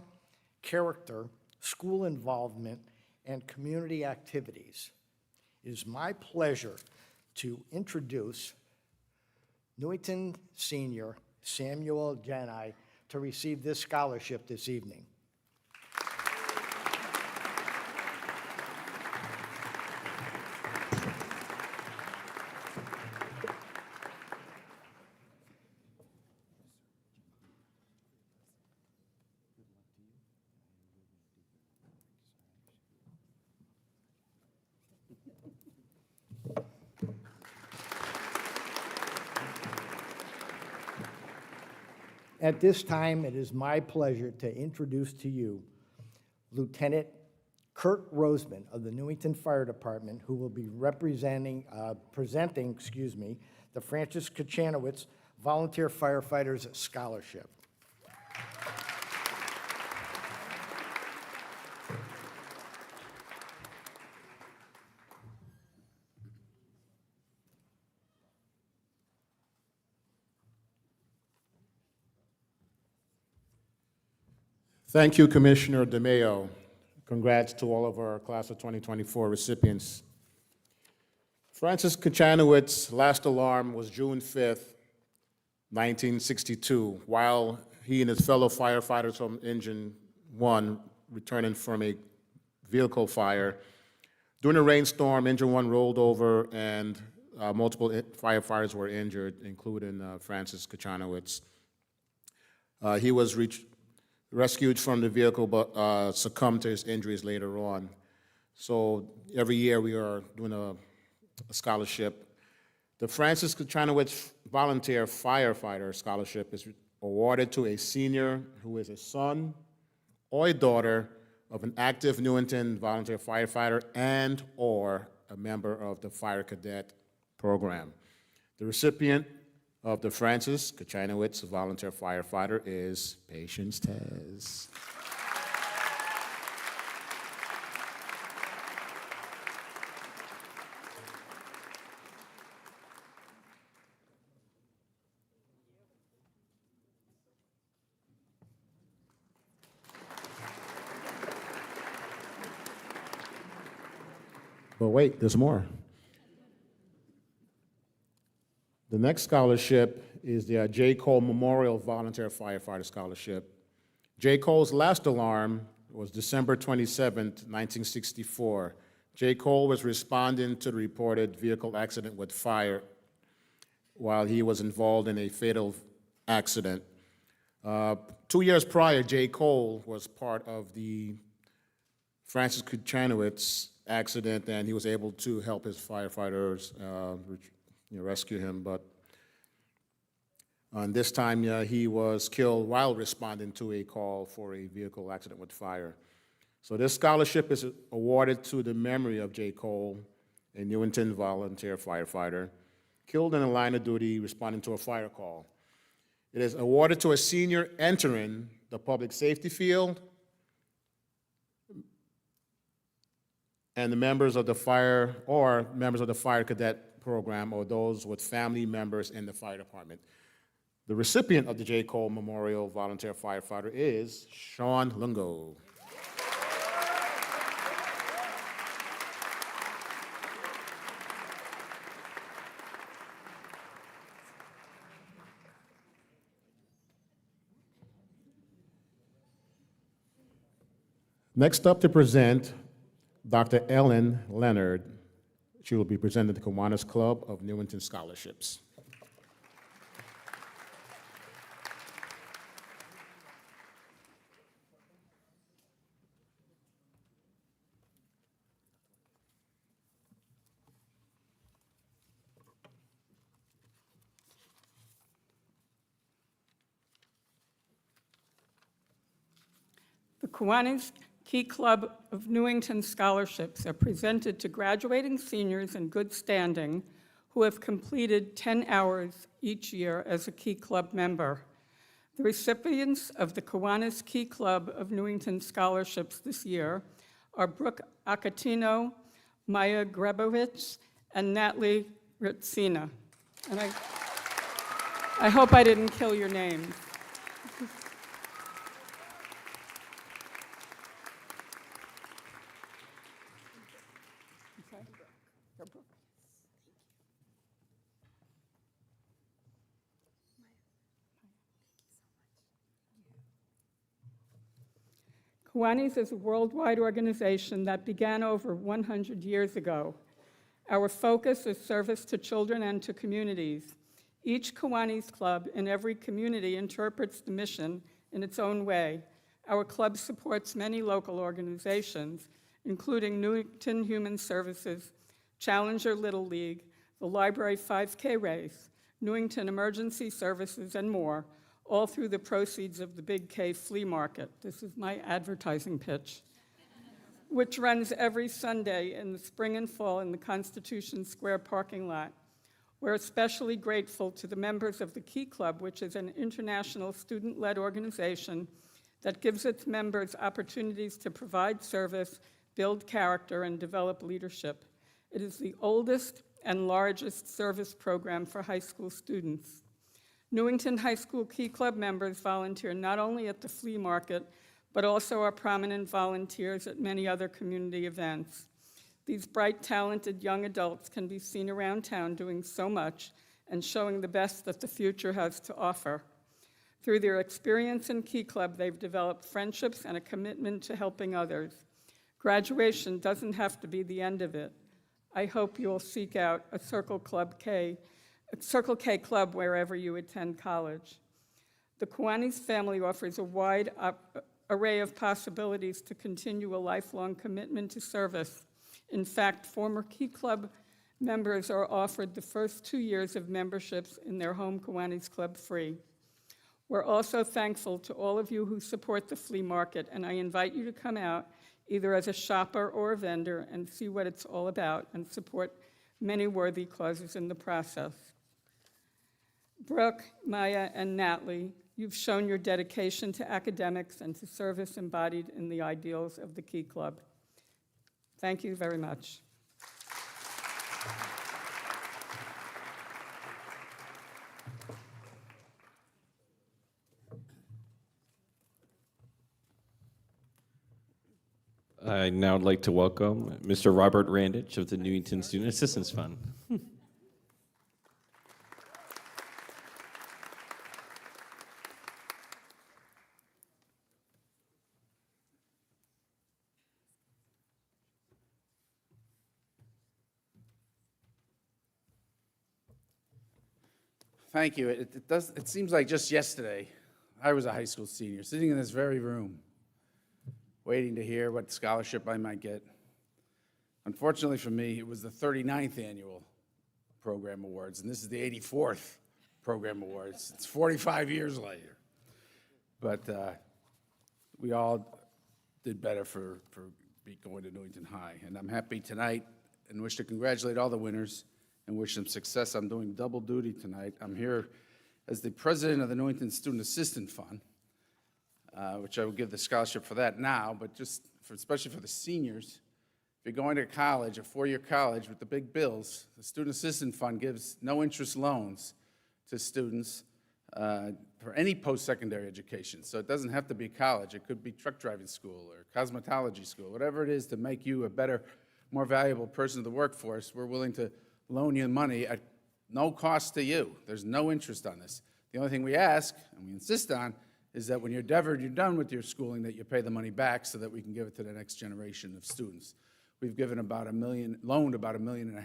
character, school involvement, and community activities. It is my pleasure to introduce Newington senior Samuel Janai to receive this scholarship this evening. At this time, it is my pleasure to introduce to you Lieutenant Kurt Roseman of the Newington Fire Department, who will be presenting the Francis Kachanowicz Volunteer Firefighters Scholarship. Thank you, Commissioner DeMeo. Congrats to all of our class of 2024 recipients. Francis Kachanowicz' last alarm was June 5th, 1962, while he and his fellow firefighters from Engine 1 returning from a vehicle fire. During a rainstorm, Engine 1 rolled over and multiple firefighters were injured, including Francis Kachanowicz. He was rescued from the vehicle, but succumbed to his injuries later on. So every year we are doing a scholarship. The Francis Kachanowicz Volunteer Firefighter Scholarship is awarded to a senior who is a son or a daughter of an active Newington volunteer firefighter and or a member of the Fire Cadet Program. The recipient of the Francis Kachanowicz Volunteer Firefighter is Patience Tez. But wait, there's more. The next scholarship is the J. Cole Memorial Volunteer Firefighter Scholarship. J. Cole's last alarm was December 27, 1964. J. Cole was responding to the reported vehicle accident with fire while he was involved in a fatal accident. 2 years prior, J. Cole was part of the Francis Kachanowicz accident, and he was able to help his firefighters rescue him, but this time he was killed while responding to a call for a vehicle accident with fire. So this scholarship is awarded to the memory of J. Cole, a Newington volunteer firefighter, killed in the line of duty responding to a fire call. It is awarded to a senior entering the public safety field and the members of the fire or members of the fire cadet program or those with family members in the fire department. The recipient of the J. Cole Memorial Volunteer Firefighter is Sean Lungo. Next up to present, Dr. Ellen Leonard. She will be presenting the Kiwanis Club of Newington Scholarships. The Kiwanis Key Club of Newington Scholarships are presented to graduating seniors in good standing who have completed 10 hours each year as a Key Club member. The recipients of the Kiwanis Key Club of Newington Scholarships this year are Brooke Acatino, Maya Grebovich, and Natalie Ritzina. And I hope I didn't kill your names. Kiwanis is a worldwide organization that began over 100 years ago. Our focus is service to children and to communities. Each Kiwanis club in every community interprets the mission in its own way. Our club supports many local organizations, including Newington Human Services, Challenger Little League, the Library 5K Race, Newington Emergency Services, and more, all through the proceeds of the Big K Flea Market. This is my advertising pitch, which runs every Sunday in the spring and fall in the Constitution Square parking lot. We're especially grateful to the members of the Key Club, which is an international student-led organization that gives its members opportunities to provide service, build character, and develop leadership. It is the oldest and largest service program for high school students. Newington High School Key Club members volunteer not only at the flea market, but also are prominent volunteers at many other community events. These bright, talented young adults can be seen around town doing so much and showing the best that the future has to offer. Through their experience in Key Club, they've developed friendships and a commitment to helping others. Graduation doesn't have to be the end of it. I hope you'll seek out a Circle K club wherever you attend college. The Kiwanis family offers a wide array of possibilities to continue a lifelong commitment to service. In fact, former Key Club members are offered the first 2 years of memberships in their home Kiwanis Club free. We're also thankful to all of you who support the flea market, and I invite you to come out either as a shopper or a vendor and see what it's all about and support many worthy causes in the process. Brooke, Maya, and Natalie, you've shown your dedication to academics and to service embodied in the ideals of the Key Club. Thank you very much. I now would like to welcome Mr. Robert Randich of the Newington Student Assistance Fund. Thank you. It seems like just yesterday, I was a high school senior, sitting in this very room, waiting to hear what scholarship I might get. Unfortunately for me, it was the 39th annual Program Awards, and this is the 84th Program Awards. It's 45 years later. But we all did better for going to Newington High. And I'm happy tonight and wish to congratulate all the winners and wish them success. I'm doing double duty tonight. I'm here as the president of the Newington Student Assistance Fund, which I will give the scholarship for that now, but just especially for the seniors, If you're going to college, a four-year college with the big bills, the Student Assistance Fund gives no-interest loans to students for any post-secondary education. So it doesn't have to be college. It could be truck driving school or cosmetology school, whatever it is to make you a better, more valuable person of the workforce. We're willing to loan you money at no cost to you. There's no interest on this. The only thing we ask, and we insist on, is that when you're done with your schooling, that you pay the money back so that we can give it to the next generation of students. We've given loaned about $1.5 million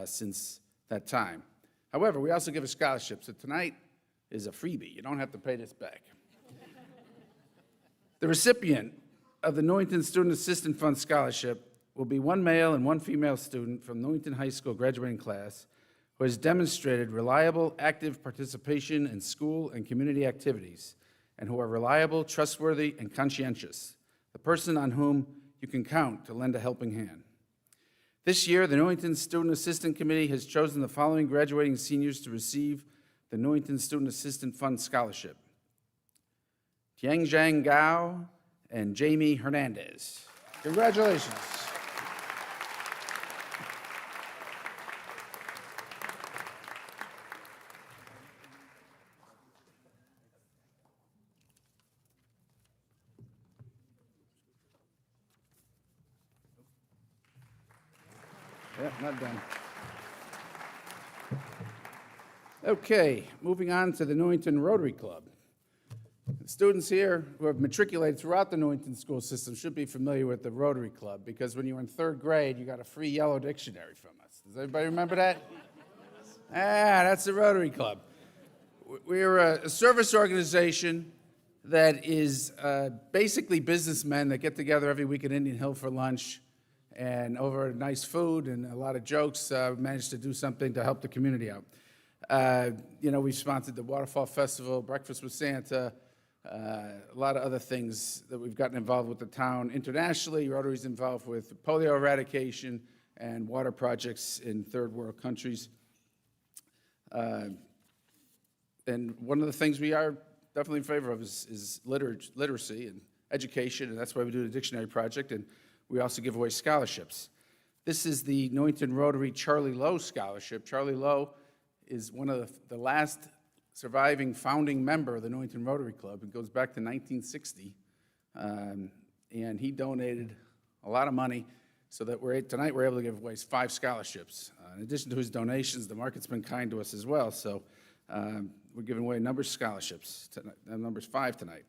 since that time. However, we also give a scholarship, so tonight is a freebie. You don't have to pay this back. The recipient of the Newington Student Assistance Fund Scholarship will be one male and one female student from Newington High School graduating class who has demonstrated reliable, active participation in school and community activities, and who are reliable, trustworthy, and conscientious, the person on whom you can count to lend a helping hand. This year, the Newington Student Assistance Committee has chosen the following graduating seniors to receive the Newington Student Assistance Fund Scholarship: Tianjiang Gao and Jamie Hernandez. Congratulations. Yep, not done. Okay, moving on to the Newington Rotary Club. The students here who have matriculated throughout the Newington school system should be familiar with the Rotary Club, because when you were in third grade, you got a free yellow dictionary from us. Does everybody remember that? That's the Rotary Club. We're a service organization that is basically businessmen that get together every week at Indian Hill for lunch, and over nice food and a lot of jokes, managed to do something to help the community out. We've sponsored the Waterfall Festival, Breakfast with Santa, a lot of other things that we've gotten involved with the town internationally. Rotary's involved with polio eradication and water projects in third world countries. And one of the things we are definitely in favor of is literacy and education, and that's why we do the dictionary project, and we also give away scholarships. This is the Newington Rotary Charlie Lowe Scholarship. Charlie Lowe is one of the last surviving founding member of the Newington Rotary Club. It goes back to 1960, and he donated a lot of money so that tonight we're able to give away 5 scholarships. In addition to his donations, the market's been kind to us as well, so we're giving away a number of scholarships, numbers 5 tonight.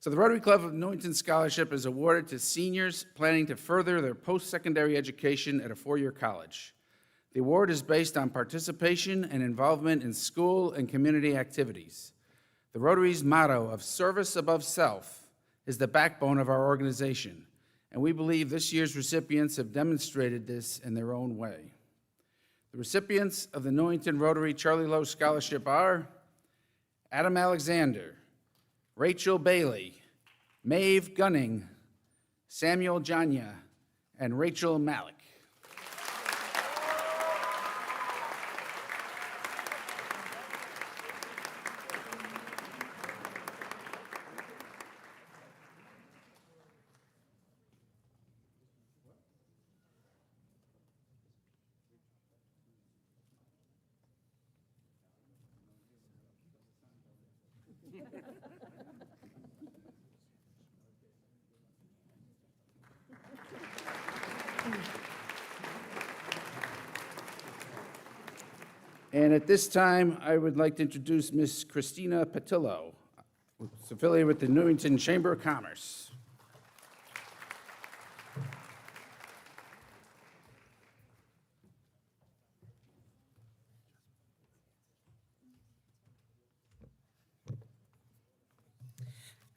So the Rotary Club of Newington Scholarship is awarded to seniors planning to further their post-secondary education at a 4-year college. The award is based on participation and involvement in school and community activities. The Rotary's motto of service above self is the backbone of our organization, and we believe this year's recipients have demonstrated this in their own way. The recipients of the Newington Rotary Charlie Lowe Scholarship are Adam Alexander, Rachel Bailey, Maeve Gunning, Samuel Janya, and Rachel Malik. And at this time, I would like to introduce Ms. Christina Patillo, who's affiliated with the Newington Chamber of Commerce.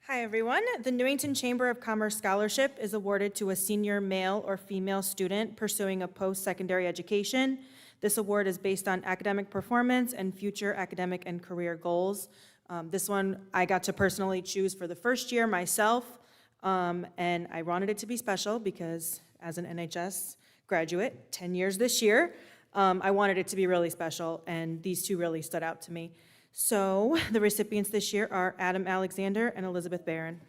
Hi, everyone. The Newington Chamber of Commerce Scholarship is awarded to a senior male or female student pursuing a post-secondary education. This award is based on academic performance and future academic and career goals. This one I got to personally choose for the first year myself, and I wanted it to be special because as an NHS graduate, 10 years this year, I wanted it to be really special, and these two really stood out to me. So the recipients this year are Adam Alexander and Elizabeth Barron.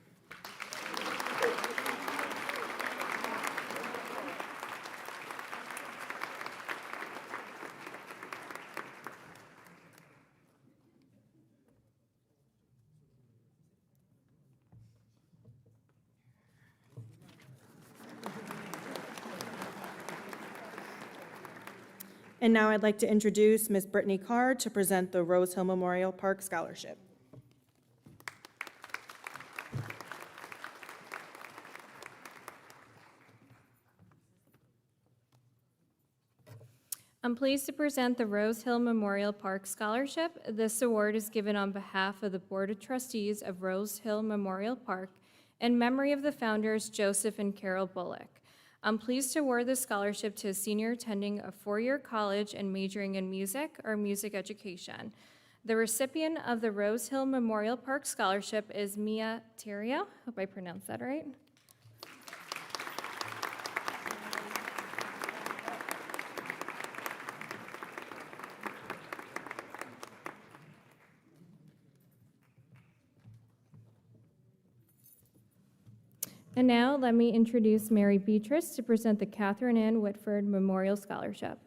And now I'd like to introduce Ms. Brittany Carr to present the Rose Hill Memorial Park Scholarship. I'm pleased to present the Rose Hill Memorial Park Scholarship. This award is given on behalf of the Board of Trustees of Rose Hill Memorial Park in memory of the founders Joseph and Carol Bullock. I'm pleased to award this scholarship to a senior attending a four-year college and majoring in music or music education. The recipient of the Rose Hill Memorial Park Scholarship is Mia Terrio. Hope I pronounced that right. And now, let me introduce Mary Beatrice to present the Catherine Ann Whitford Memorial Scholarship.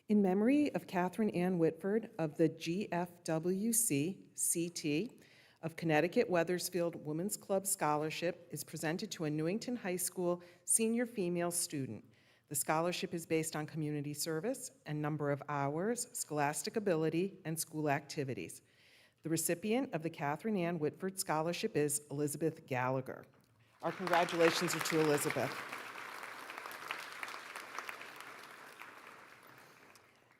In memory of Catherine Ann Whitford of the GFWC CT of Connecticut Weathersfield Women's Club Scholarship is presented to a Newington High School senior female student. The scholarship is based on community service and number of hours, scholastic ability, and school activities. The recipient of the Catherine Ann Whitford Scholarship is Elizabeth Gallagher. Our congratulations are to Elizabeth.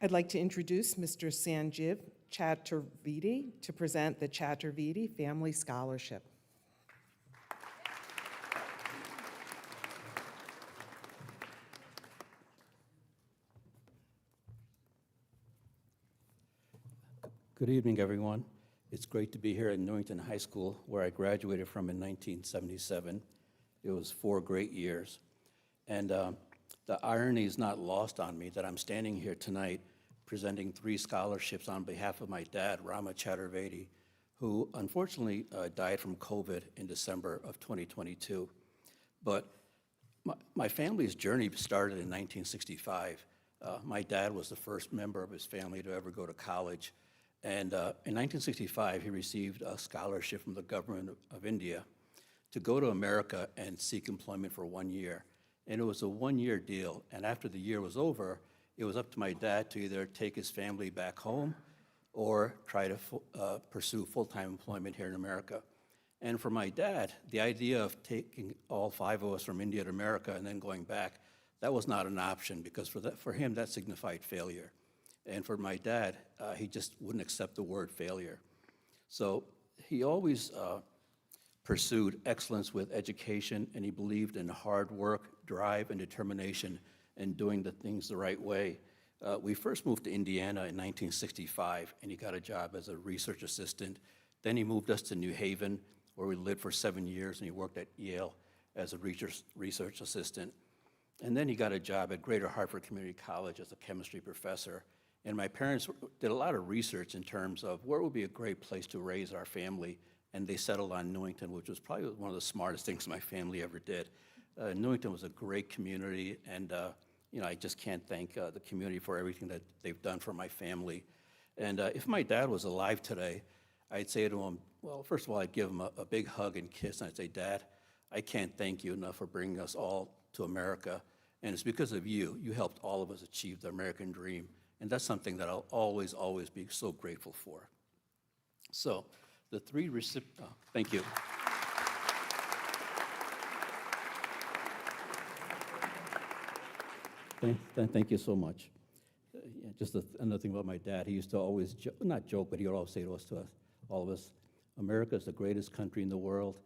I'd like to introduce Mr. Sanjiv Chaturvedi to present the Chaturvedi Family Scholarship. Good evening, everyone. It's great to be here at Newington High School, where I graduated from in 1977. It was 4 great years. And the irony is not lost on me that I'm standing here tonight presenting 3 scholarships on behalf of my dad, Rama Chaturvedi, who unfortunately died from COVID in December of 2022. But my family's journey started in 1965. My dad was the first member of his family to ever go to college. And in 1965, he received a scholarship from the government of India to go to America and seek employment for 1 year. And it was a 1-year deal. And after the year was over, it was up to my dad to either take his family back home or try to pursue full-time employment here in America. And for my dad, the idea of taking all 5 of us from India to America and then going back, that was not an option, because for him, that signified failure. And for my dad, he just wouldn't accept the word failure. So he always pursued excellence with education, and he believed in hard work, drive, and determination, and doing the things the right way. We first moved to Indiana in 1965, and he got a job as a research assistant. Then he moved us to New Haven, where we lived for 7 years, and he worked at Yale as a research assistant. And then he got a job at Greater Hartford Community College as a chemistry professor. And my parents did a lot of research in terms of where would be a great place to raise our family, and they settled on Newington, which was probably one of the smartest things my family ever did. Newington was a great community, and I just can't thank the community for everything that they've done for my family. And if my dad was alive today, I'd say to him, well, first of all, I'd give him a big hug and kiss, and I'd say, Dad, I can't thank you enough for bringing us all to America, and it's because of you. You helped all of us achieve the American dream, and that's something that I'll always, always be so grateful for. So, the 3 recipients, thank you. Thank you so much. Just another thing about my dad, he used to always, not joke, but he would always say to all of us, America is the greatest country in the world,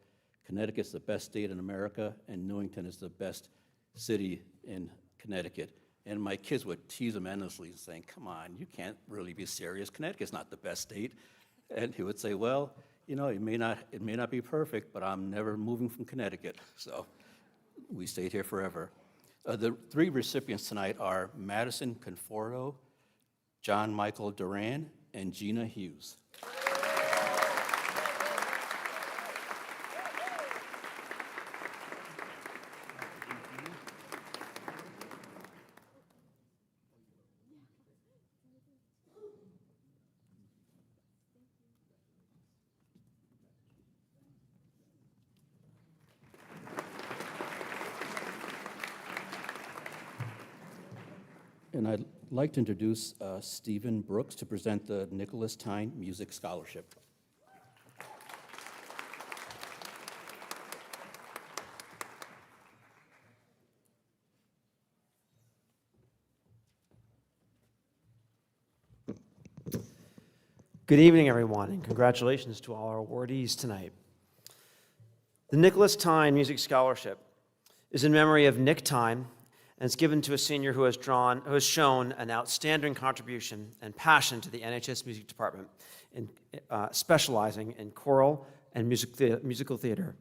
Connecticut's the best state in America, and Newington is the best city in Connecticut. And my kids would tease him endlessly, saying, come on, you can't really be serious. Connecticut's not the best state. And he would say, well, it may not be perfect, but I'm never moving from Connecticut. So we stayed here forever. The 3 recipients tonight are Madison Conforto, John Michael Duran, and Gina Hughes. And I'd like to introduce Stephen Brooks to present the Nicholas Tyne Music Scholarship. Good evening, everyone, and congratulations to all our awardees tonight. The Nicholas Tyne Music Scholarship is in memory of Nick Tyne, and it's given to a senior who has shown an outstanding contribution and passion to the NHS Music Department, specializing in choral and musical theater.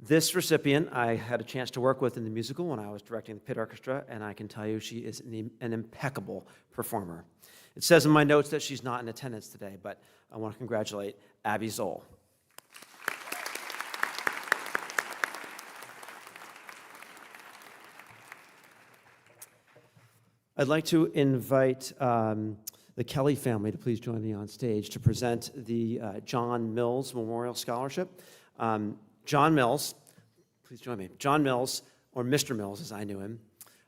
This recipient I had a chance to work with in the musical when I was directing the pit orchestra, and I can tell you she is an impeccable performer. It says in my notes that she's not in attendance today, but I want to congratulate Abby Zoll. I'd like to invite the Kelly family to please join me on stage to present the John Mills Memorial Scholarship. John Mills, please join me. John Mills, or Mr. Mills as I knew him,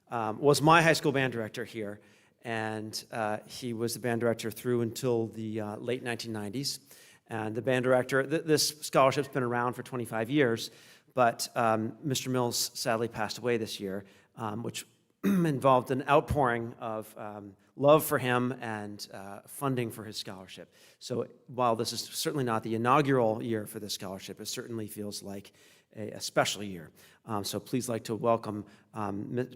was my high school band director here, and he was the band director through until the late 1990s. And the band director, this scholarship's been around for 25 years, but Mr. Mills sadly passed away this year, which involved an outpouring of love for him and funding for his scholarship. So while this is certainly not the inaugural year for this scholarship, it certainly feels like a special year. So please like to welcome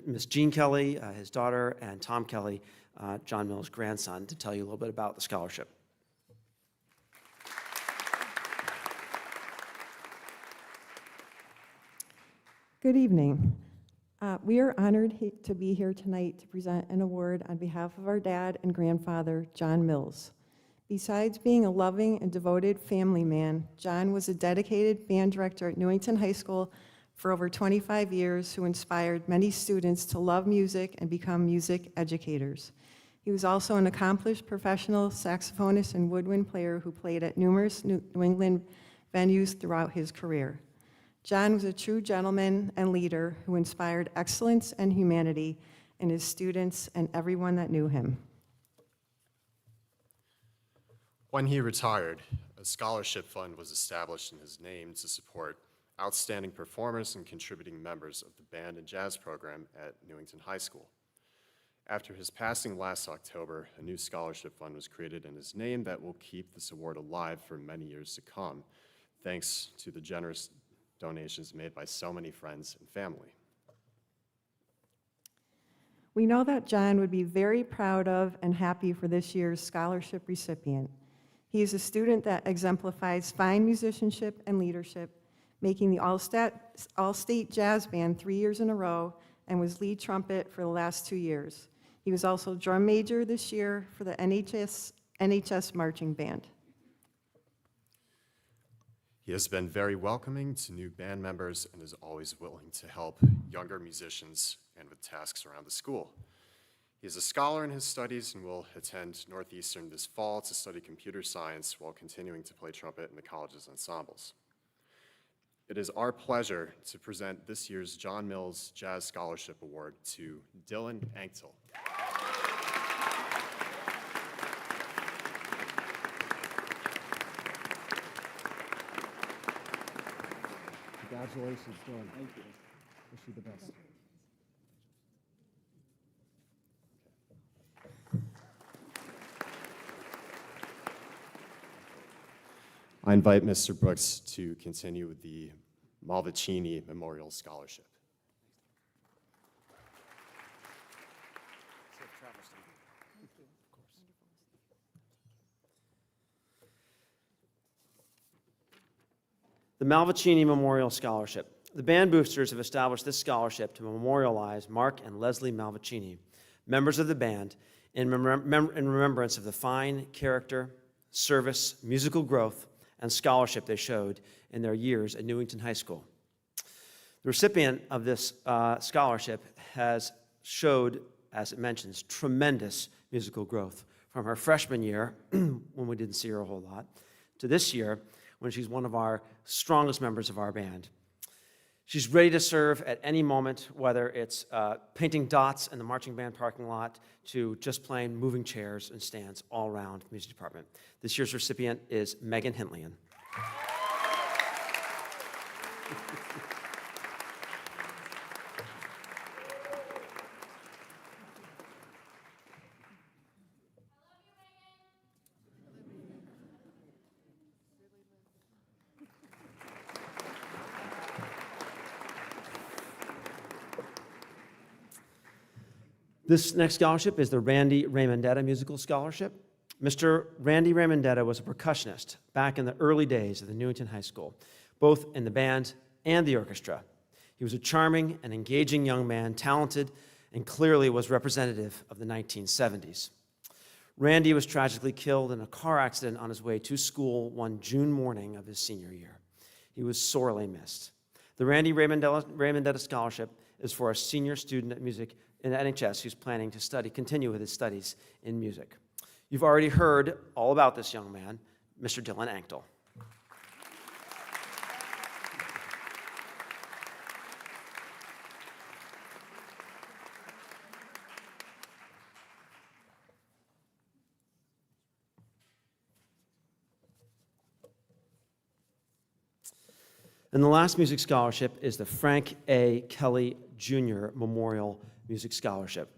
Miss Jean Kelly, his daughter, and Tom Kelly, John Mills' grandson, to tell you a little bit about the scholarship. Good evening. We are honored to be here tonight to present an award on behalf of our dad and grandfather, John Mills. Besides being a loving and devoted family man, John was a dedicated band director at Newington High School for over 25 years who inspired many students to love music and become music educators. He was also an accomplished professional saxophonist and woodwind player who played at numerous New England venues throughout his career. John was a true gentleman and leader who inspired excellence and humanity in his students and everyone that knew him. When he retired, a scholarship fund was established in his name to support outstanding performers and contributing members of the band and jazz program at Newington High School. After his passing last October, a new scholarship fund was created in his name that will keep this award alive for many years to come, thanks to the generous donations made by so many friends and family. We know that John would be very proud of and happy for this year's scholarship recipient. He is a student that exemplifies fine musicianship and leadership, making the All-State Jazz Band 3 years in a row and was lead trumpet for the last 2 years. He was also drum major this year for the NHS Marching Band. He has been very welcoming to new band members and is always willing to help younger musicians and with tasks around the school. He is a scholar in his studies and will attend Northeastern this fall to study computer science while continuing to play trumpet in the college's ensembles. It is our pleasure to present this year's John Mills Jazz Scholarship Award to Dylan Anktel. Congratulations, Dylan. Thank you. Wish you the best. I invite Mr. Brooks to continue with the Malvicini Memorial Scholarship. The Malvicini Memorial Scholarship. The band boosters have established this scholarship to memorialize Mark and Leslie Malvicini, members of the band, in remembrance of the fine character, service, musical growth, and scholarship they showed in their years at Newington High School. The recipient of this scholarship has showed, as it mentions, tremendous musical growth from her freshman year, when we didn't see her a whole lot, to this year, when she's one of our strongest members of our band. She's ready to serve at any moment, whether it's painting dots in the marching band parking lot to just plain moving chairs and stands all around the music department. This year's recipient is Megan Hintlian. This next scholarship is the Randy Raymondetta Musical Scholarship. Mr. Randy Raymondetta was a percussionist back in the early days of the Newington High School, both in the band and the orchestra. He was a charming and engaging young man, talented, and clearly was representative of the 1970s. Randy was tragically killed in a car accident on his way to school one June morning of his senior year. He was sorely missed. The Randy Raymondetta Scholarship is for a senior student at music in NHS who's planning to continue with his studies in music. You've already heard all about this young man, Mr. Dylan Anktel. And the last music scholarship is the Frank A. Kelly Jr. Memorial Music Scholarship.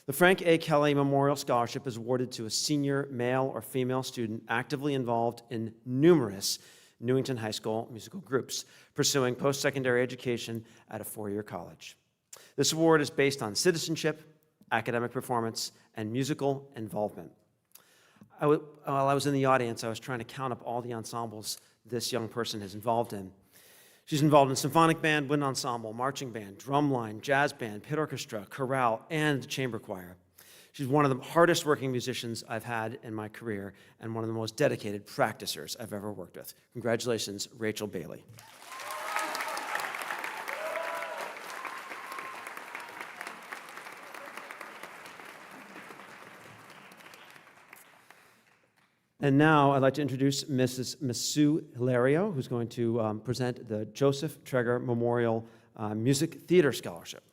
The Frank A. Kelly Memorial Scholarship is awarded to a senior male or female student actively involved in numerous Newington High School musical groups, pursuing post-secondary education at a four-year college. This award is based on citizenship, academic performance, and musical involvement. While I was in the audience, I was trying to count up all the ensembles this young person is involved in. She's involved in symphonic band, wind ensemble, marching band, drumline, jazz band, pit orchestra, chorale, and chamber choir. She's one of the hardest working musicians I've had in my career and one of the most dedicated practicers I've ever worked with. Congratulations, Rachel Bailey. And now I'd like to introduce Mrs. Sue Hilario, who's going to present the Joseph Treger Memorial Music Theater Scholarship.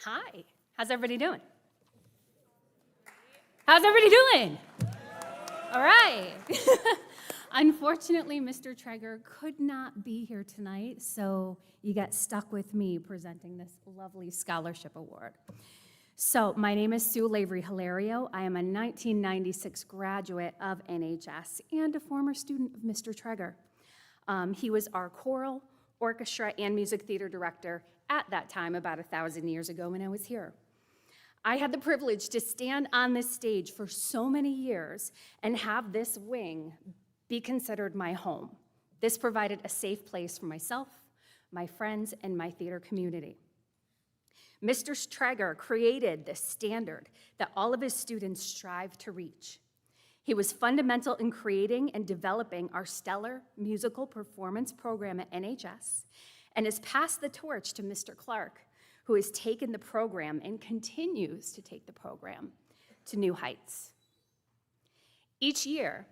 Hi, how's everybody doing? How's everybody doing? All right. Unfortunately, Mr. Treger could not be here tonight, so you got stuck with me presenting this lovely scholarship award. So my name is Sue Lavery Hilario. I am a 1996 graduate of NHS and a former student of Mr. Treger. He was our choral, orchestra, and music theater director at that time, about 1,000 years ago when I was here. I had the privilege to stand on this stage for so many years and have this wing be considered my home. This provided a safe place for myself, my friends, and my theater community. Mr. Treger created this standard that all of his students strive to reach. He was fundamental in creating and developing our stellar musical performance program at NHS and has passed the torch to Mr. Clark, who has taken the program and continues to take the program to new heights. Each year,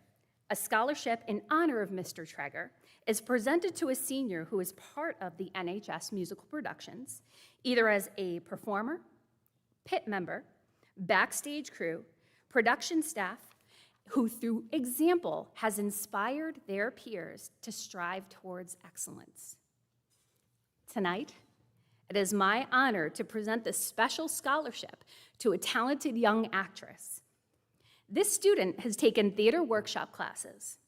a scholarship in honor of Mr. Treger is presented to a senior who is part of the NHS musical productions, either as a performer, pit member, backstage crew, production staff, who through example has inspired their peers to strive towards excellence. Tonight, it is my honor to present this special scholarship to a talented young actress. This student has taken theater workshop classes,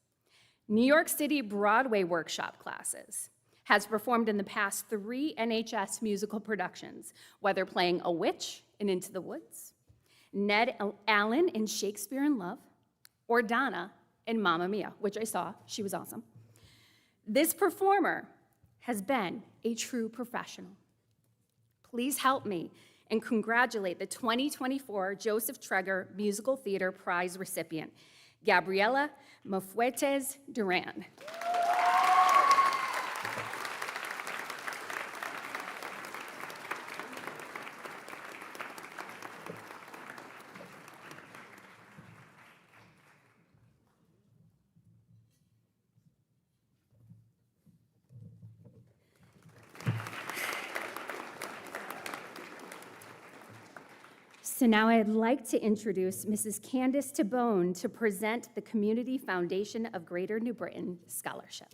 New York City Broadway workshop classes, has performed in the past 3 NHS musical productions, whether playing a witch in Into the Woods, Ned Allen in Shakespeare in Love, or Donna in Mamma Mia, which I saw. She was awesome. This performer has been a true professional. Please help me and congratulate the 2024 Joseph Treger Musical Theater Prize recipient, Gabriela Mafuentes Duran. So now I'd like to introduce Mrs. Candace Tabone to present the Community Foundation of Greater New Britain Scholarship.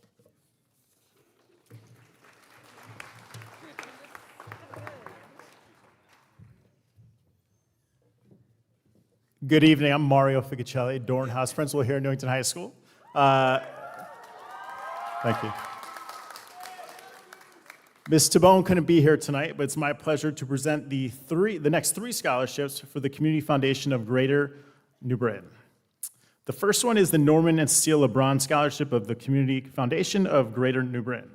Good evening. I'm Mario Figicelli, Dorn House Principal here at Newington High School. Thank you. Ms. Tabone couldn't be here tonight, but it's my pleasure to present the next three scholarships for the Community Foundation of Greater New Britain. The first one is the Norman and Cecile LeBron Scholarship of the Community Foundation of Greater New Britain.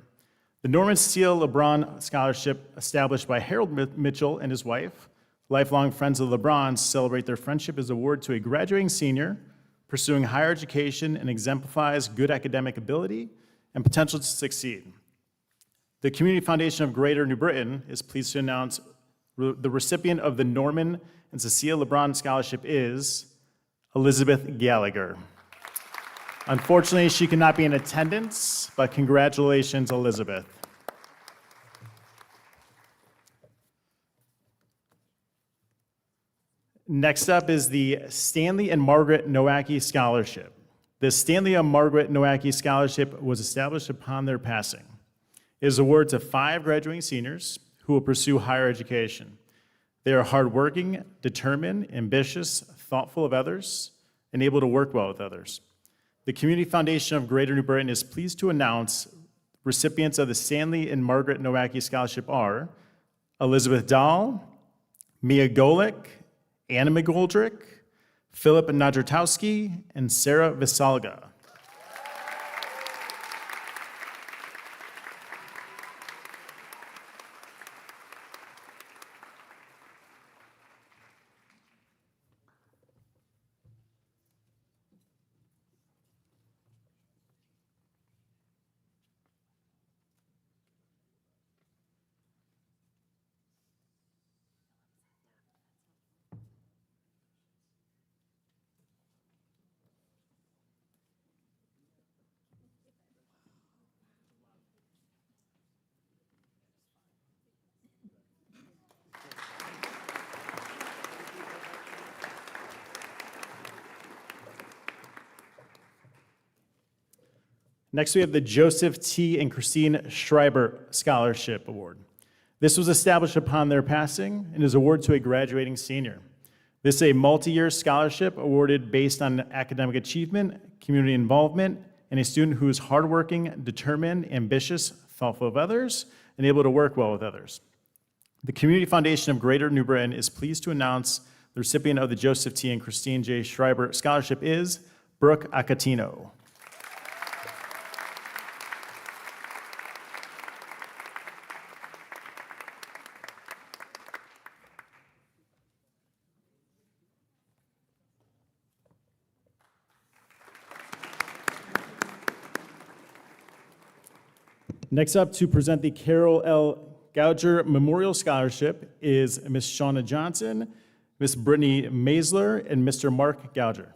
The Norman Cecile LeBron Scholarship, established by Harold Mitchell and his wife, lifelong friends of the LeBrons, celebrate their friendship, is awarded to a graduating senior pursuing higher education and exemplifies good academic ability and potential to succeed. The Community Foundation of Greater New Britain is pleased to announce the recipient of the Norman and Cecile LeBron Scholarship is Elizabeth Gallagher. Unfortunately, she cannot be in attendance, but congratulations, Elizabeth. Next up is the Stanley and Margaret Nowacki Scholarship. The Stanley and Margaret Nowacki Scholarship was established upon their passing. It is awarded to 5 graduating seniors who will pursue higher education. They are hardworking, determined, ambitious, thoughtful of others, and able to work well with others. The Community Foundation of Greater New Britain is pleased to announce recipients of the Stanley and Margaret Nowacki Scholarship are Elizabeth Dahl, Mia Golick, Anna McGoldrick, Philip Nadrotowski, and Sarah Visalga. Next, we have the Joseph T. and Christine Schreiber Scholarship Award. This was established upon their passing and is awarded to a graduating senior. This is a multi-year scholarship awarded based on academic achievement, community involvement, and a student who is hardworking, determined, ambitious, thoughtful of others, and able to work well with others. The Community Foundation of Greater New Britain is pleased to announce the recipient of the Joseph T. and Christine J. Schreiber Scholarship is Brooke Acatino. Next up to present the Carol L. Gouger Memorial Scholarship is Ms. Shauna Johnson, Ms. Brittany Maisler, and Mr. Mark Gouger.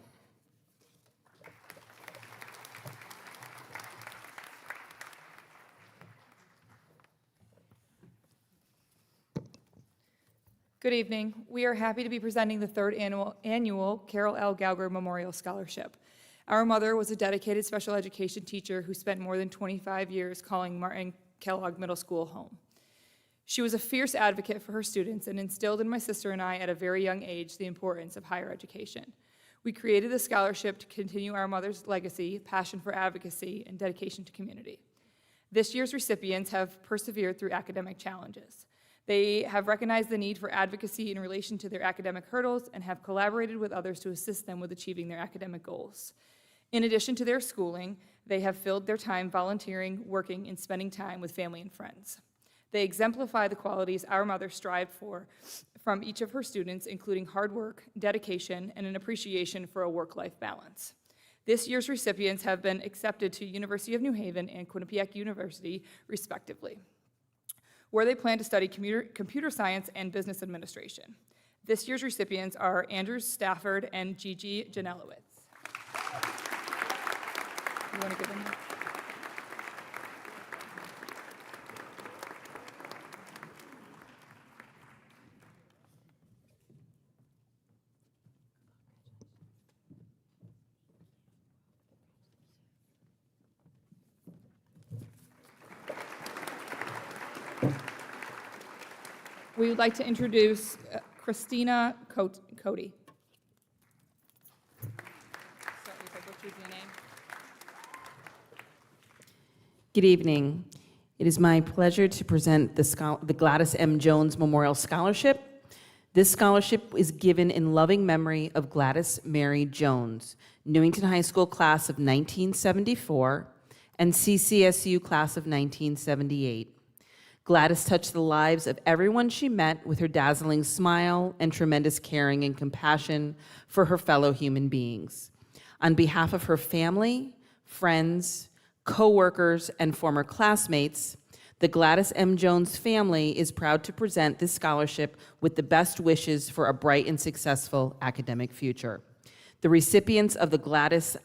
Good evening. We are happy to be presenting the third annual Carol L. Gouger Memorial Scholarship. Our mother was a dedicated special education teacher who spent more than 25 years calling Martin Kellogg Middle School home. She was a fierce advocate for her students and instilled in my sister and I at a very young age the importance of higher education. We created the scholarship to continue our mother's legacy, passion for advocacy, and dedication to community. This year's recipients have persevered through academic challenges. They have recognized the need for advocacy in relation to their academic hurdles and have collaborated with others to assist them with achieving their academic goals. In addition to their schooling, they have filled their time volunteering, working, and spending time with family and friends. They exemplify the qualities our mother strived for from each of her students, including hard work, dedication, and an appreciation for a work-life balance. This year's recipients have been accepted to University of New Haven and Quinnipiac University, respectively, where they plan to study computer science and business administration. This year's recipients are Andrew Stafford and Gigi Janelowitz. You want to give them? We would like to introduce Christina Cody. Start with the butcher's your name. Good evening. It is my pleasure to present the Gladys M. Jones Memorial Scholarship. This scholarship is given in loving memory of Gladys Mary Jones, Newington High School class of 1974 and CCSU class of 1978. Gladys touched the lives of everyone she met with her dazzling smile and tremendous caring and compassion for her fellow human beings. On behalf of her family, friends, co-workers, and former classmates, the Gladys M. Jones family is proud to present this scholarship with the best wishes for a bright and successful academic future. The recipients of the Gladys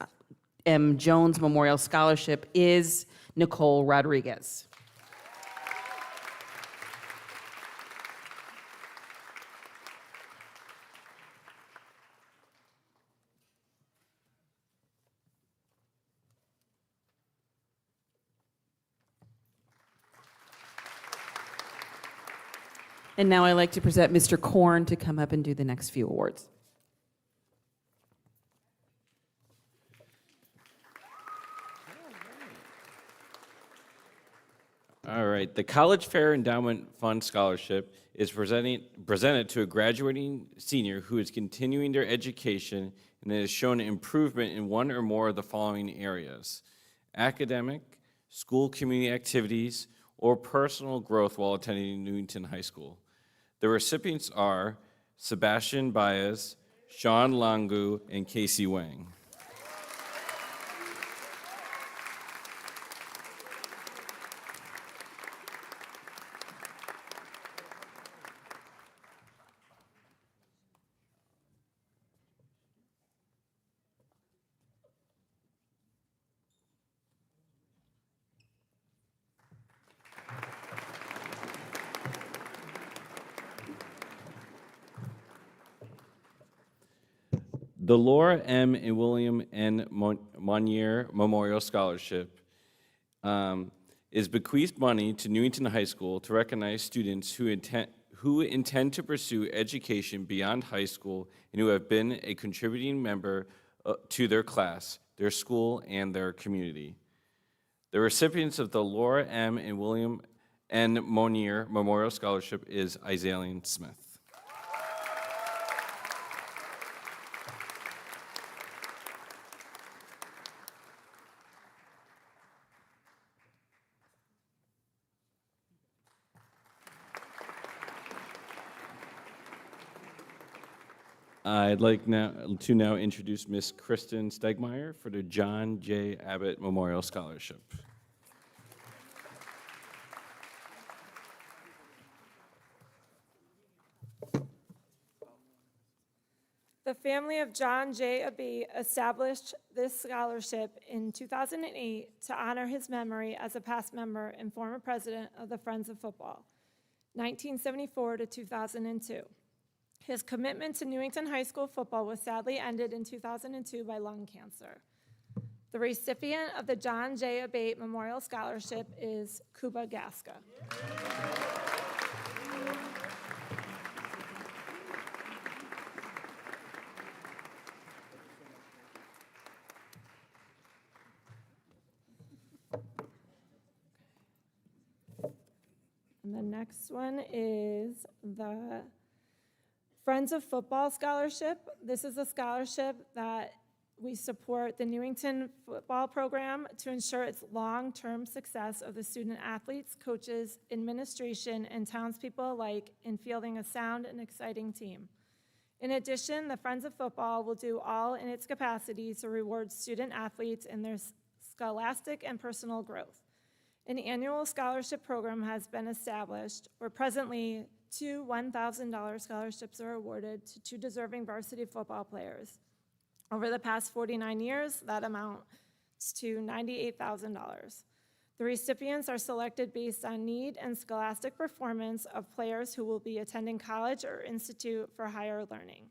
M. Jones Memorial Scholarship is Nicole Rodriguez. And now I'd like to present Mr. Korn to come up and do the next few awards. All right, the College Fair Endowment Fund Scholarship is presented to a graduating senior who is continuing their education and has shown improvement in one or more of the following areas: academic, school community activities, or personal growth while attending Newington High School. The recipients are Sebastian Baez, Sean Langu, and Casey Wang. The Laura M. and William N. Monier Memorial Scholarship is bequeathed money to Newington High School to recognize students who intend to pursue education beyond high school and who have been a contributing member to their class, their school, and their community. The recipients of the Laura M. and William N. Monier Memorial Scholarship is Isalian Smith. I'd like to introduce Miss Kristen Stegmeyer for the John J. Abbott Memorial Scholarship. The family of John J. Abbott established this scholarship in 2008 to honor his memory as a past member and former president of the Friends of Football, 1974 to 2002. His commitment to Newington High School football was sadly ended in 2002 by lung cancer. The recipient of the John J. Abbott Memorial Scholarship is Kuba Gaska. And the next one is the Friends of Football Scholarship. This is a scholarship that we support the Newington football program to ensure its long-term success of the student athletes, coaches, administration, and townspeople alike in fielding a sound and exciting team. In addition, the Friends of Football will do all in its capacity to reward student athletes in their scholastic and personal growth. An annual scholarship program has been established where presently 2 $1,000 scholarships are awarded to 2 deserving varsity football players. Over the past 49 years, that amounts to $98,000. The recipients are selected based on need and scholastic performance of players who will be attending college or institute for higher learning.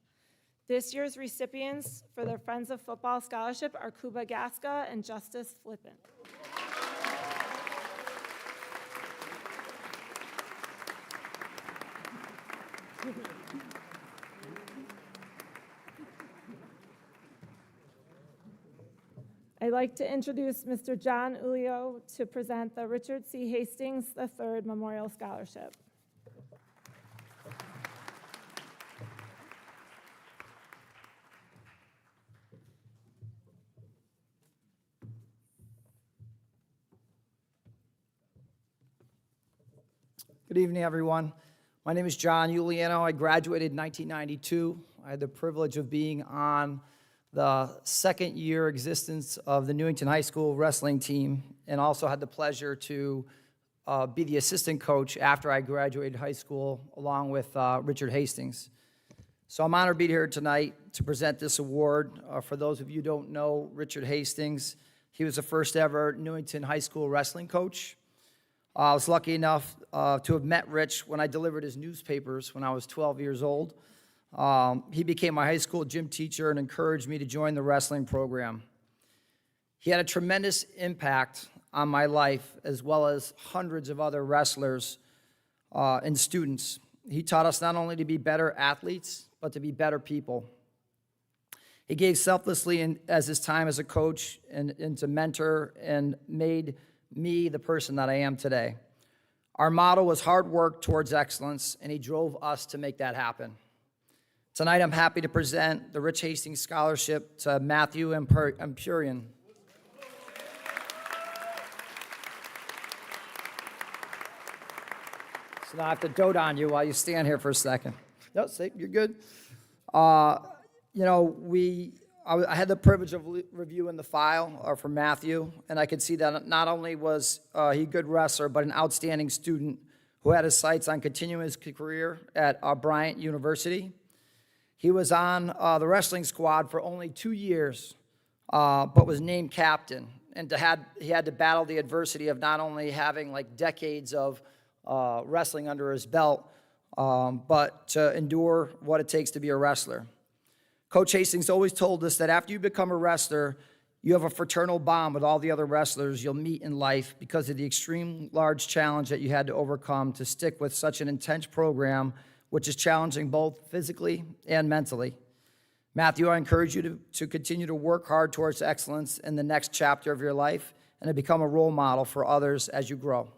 This year's recipients for the Friends of Football Scholarship are Kuba Gaska and Justice Flippant. I'd like to introduce Mr. John Ulio to present the Richard C. Hastings III Memorial Scholarship. Good evening, everyone. My name is John Uliano. I graduated in 1992. I had the privilege of being on the second year existence of the Newington High School wrestling team, and also had the pleasure to be the assistant coach after I graduated high school, along with Richard Hastings. So I'm honored to be here tonight to present this award. For those of you who don't know Richard Hastings, he was the first ever Newington High School wrestling coach. I was lucky enough to have met Rich when I delivered his newspapers when I was 12 years old. He became my high school gym teacher and encouraged me to join the wrestling program. He had a tremendous impact on my life, as well as hundreds of other wrestlers and students. He taught us not only to be better athletes, but to be better people. He gave selflessly as his time as a coach and to mentor, and made me the person that I am today. Our motto was hard work towards excellence, and he drove us to make that happen. Tonight, I'm happy to present the Rich Hastings Scholarship to Matthew Empurian. So now I have to dote on you while you stand here for a second. No, see, you're good. You know, I had the privilege of reviewing the file for Matthew, and I could see that not only was he a good wrestler, but an outstanding student who had his sights on continuing his career at Bryant University. He was on the wrestling squad for only 2 years, but was named captain. And he had to battle the adversity of not only having like decades of wrestling under his belt, but to endure what it takes to be a wrestler. Coach Hastings always told us that after you become a wrestler, you have a fraternal bond with all the other wrestlers you'll meet in life because of the extreme large challenge that you had to overcome to stick with such an intense program, which is challenging both physically and mentally. Matthew, I encourage you to continue to work hard towards excellence in the next chapter of your life and to become a role model for others as you grow.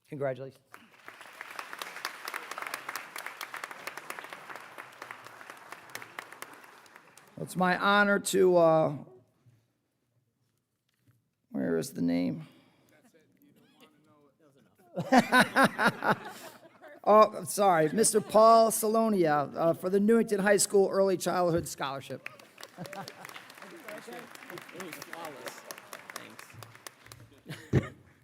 Congratulations. It's my honor to, where is the name? Oh, sorry, Mr. Paul Salonia for the Newington High School Early Childhood Scholarship.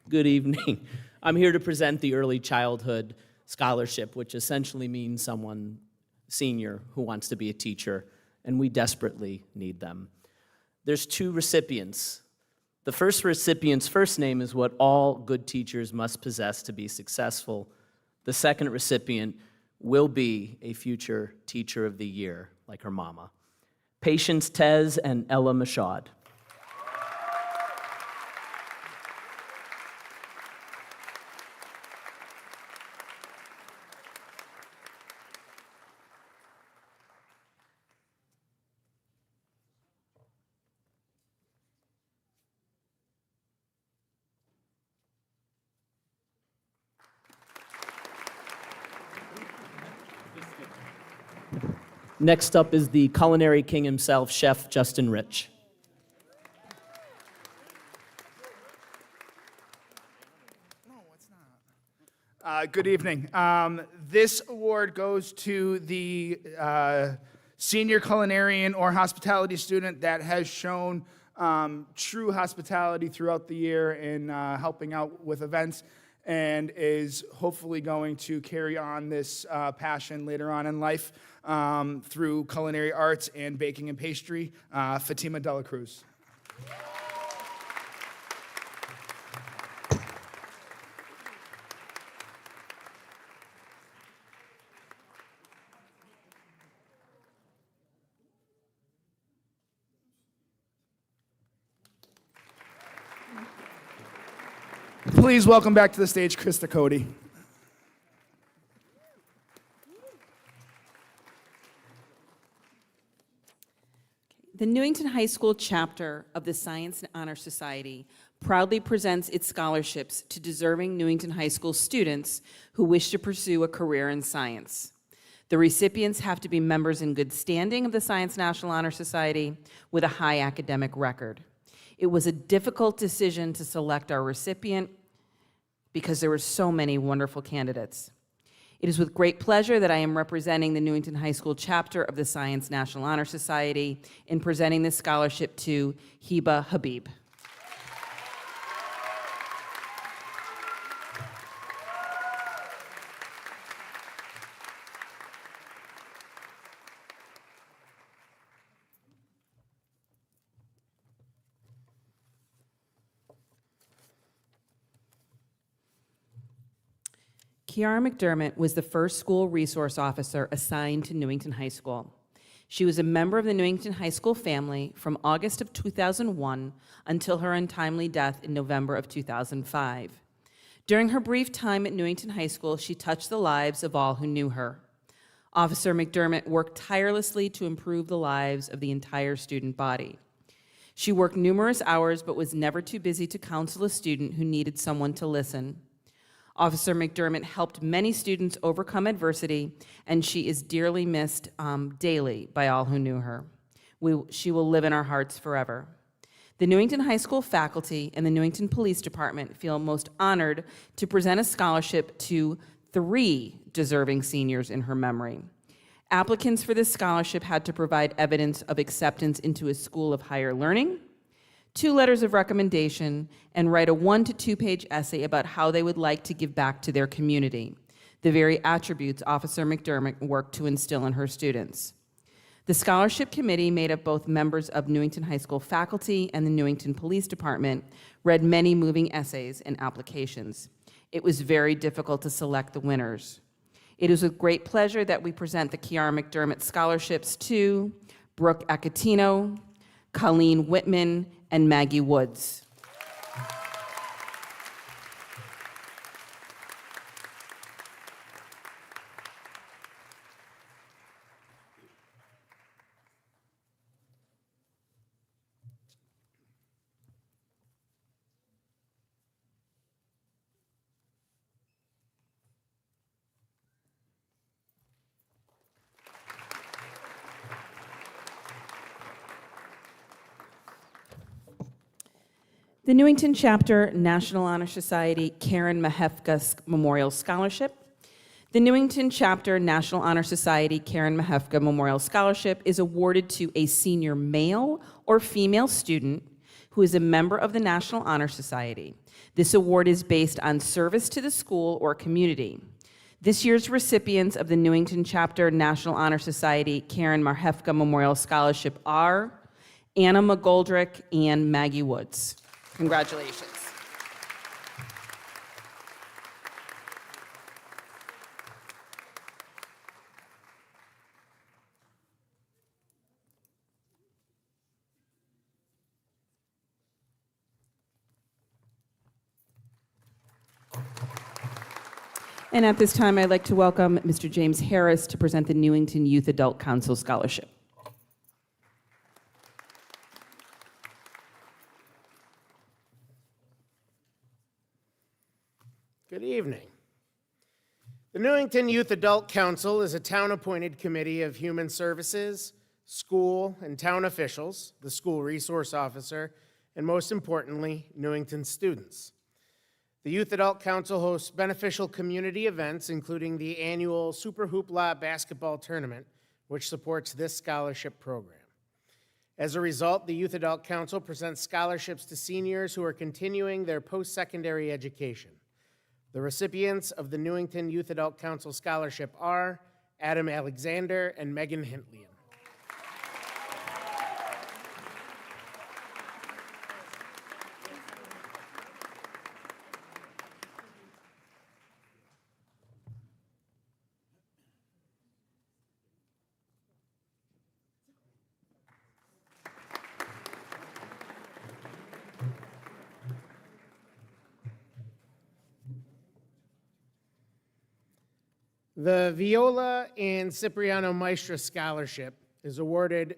Good evening. I'm here to present the Early Childhood Scholarship, which essentially means someone senior who wants to be a teacher, and we desperately need them. There's 2 recipients. The first recipient's first name is what all good teachers must possess to be successful. The second recipient will be a future Teacher of the Year, like her mama. Patience Tez and Ella Mashad. Next up is the culinary king himself, Chef Justin Rich. Good evening. This award goes to the senior culinarian or hospitality student that has shown true hospitality throughout the year in helping out with events, and is hopefully going to carry on this passion later on in life through culinary arts and baking and pastry, Fatima Dela Cruz. Please welcome back to the stage Krista Cody. The Newington High School chapter of the Science and Honor Society proudly presents its scholarships to deserving Newington High School students who wish to pursue a career in science. The recipients have to be members in good standing of the Science National Honor Society with a high academic record. It was a difficult decision to select our recipient because there were so many wonderful candidates. It is with great pleasure that I am representing the Newington High School chapter of the Science National Honor Society in presenting this scholarship to Hiba Habib. Kiara McDermott was the first school resource officer assigned to Newington High School. She was a member of the Newington High School family from August of 2001 until her untimely death in November of 2005. During her brief time at Newington High School, she touched the lives of all who knew her. Officer McDermott worked tirelessly to improve the lives of the entire student body. She worked numerous hours but was never too busy to counsel a student who needed someone to listen. Officer McDermott helped many students overcome adversity, and she is dearly missed daily by all who knew her. She will live in our hearts forever. The Newington High School faculty and the Newington Police Department feel most honored to present a scholarship to 3 deserving seniors in her memory. Applicants for this scholarship had to provide evidence of acceptance into a school of higher learning, 2 letters of recommendation, and write a 1 to 2 page essay about how they would like to give back to their community, the very attributes Officer McDermott worked to instill in her students. The scholarship committee, made up both members of Newington High School faculty and the Newington Police Department, read many moving essays and applications. It was very difficult to select the winners. It is with great pleasure that we present the Kiara McDermott scholarships to Brooke Acatino, Colleen Whitman, and Maggie Woods. The Newington Chapter National Honor Society Karen Mahefka Memorial Scholarship. The Newington Chapter National Honor Society Karen Mahefka Memorial Scholarship is awarded to a senior male or female student who is a member of the National Honor Society. This award is based on service to the school or community. This year's recipients of the Newington Chapter National Honor Society Karen Mahefka Memorial Scholarship are Anna McGoldrick and Maggie Woods. Congratulations. And at this time, I'd like to welcome Mr. James Harris to present the Newington Youth Adult Council Scholarship. Good evening. The Newington Youth Adult Council is a town-appointed committee of human services, school, and town officials, the school resource officer, and most importantly, Newington students. The Youth Adult Council hosts beneficial community events, including the annual Super Hoopla basketball tournament, which supports this scholarship program. As a result, the Youth Adult Council presents scholarships to seniors who are continuing their post-secondary education. The recipients of the Newington Youth Adult Council Scholarship are Adam Alexander and Megan Hintlian. The Viola and Cipriano Maestra Scholarship is awarded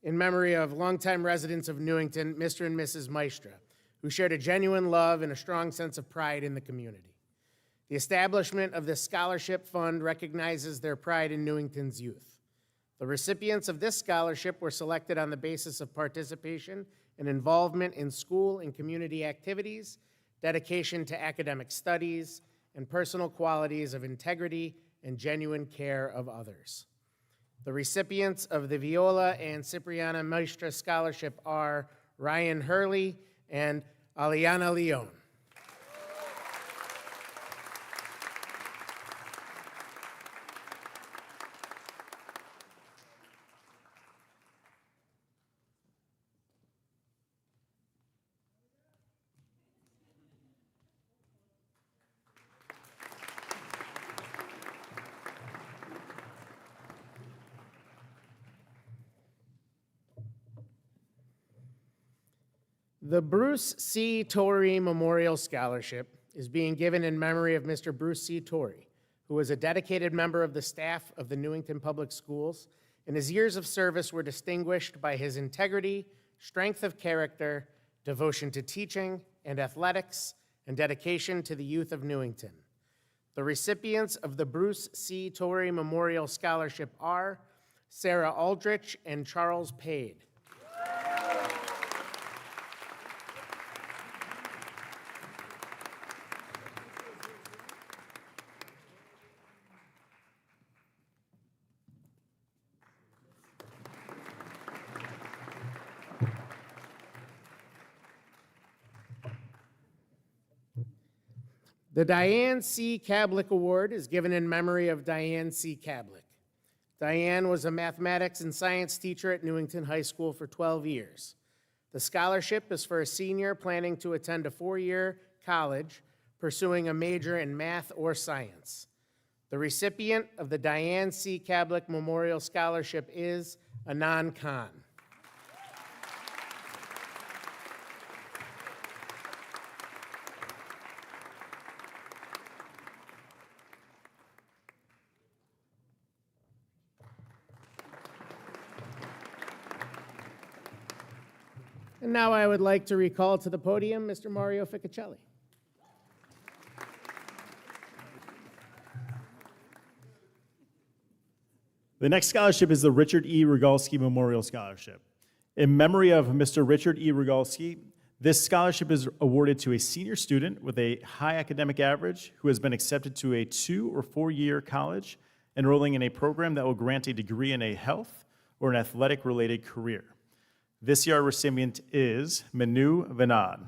in memory of longtime residents of Newington, Mr. and Mrs. Maestra, who shared a genuine love and a strong sense of pride in the community. The establishment of this scholarship fund recognizes their pride in Newington's youth. The recipients of this scholarship were selected on the basis of participation and involvement in school and community activities, dedication to academic studies, and personal qualities of integrity and genuine care of others. The recipients of the Viola and Cipriana Maestra Scholarship are Ryan Hurley and Aliana Leon. The Bruce C. Torrey Memorial Scholarship is being given in memory of Mr. Bruce C. Torrey, who was a dedicated member of the staff of the Newington Public Schools, and his years of service were distinguished by his integrity, strength of character, devotion to teaching and athletics, and dedication to the youth of Newington. The recipients of the Bruce C. Torrey Memorial Scholarship are Sarah Aldrich and Charles Pade. The Diane C. Kablick Award is given in memory of Diane C. Kablick. Diane was a mathematics and science teacher at Newington High School for 12 years. The scholarship is for a senior planning to attend a 4-year college pursuing a major in math or science. The recipient of the Diane C. Kablick Memorial Scholarship is Anand Khan. And now I would like to recall to the podium Mr. Mario Ficcicelli. The next scholarship is the Richard E. Rogalski Memorial Scholarship. In memory of Mr. Richard E. Rogalski, this scholarship is awarded to a senior student with a high academic average who has been accepted to a 2- or 4-year college, enrolling in a program that will grant a degree in a health or an athletic-related career. This year, our recipient is Manu Vinod.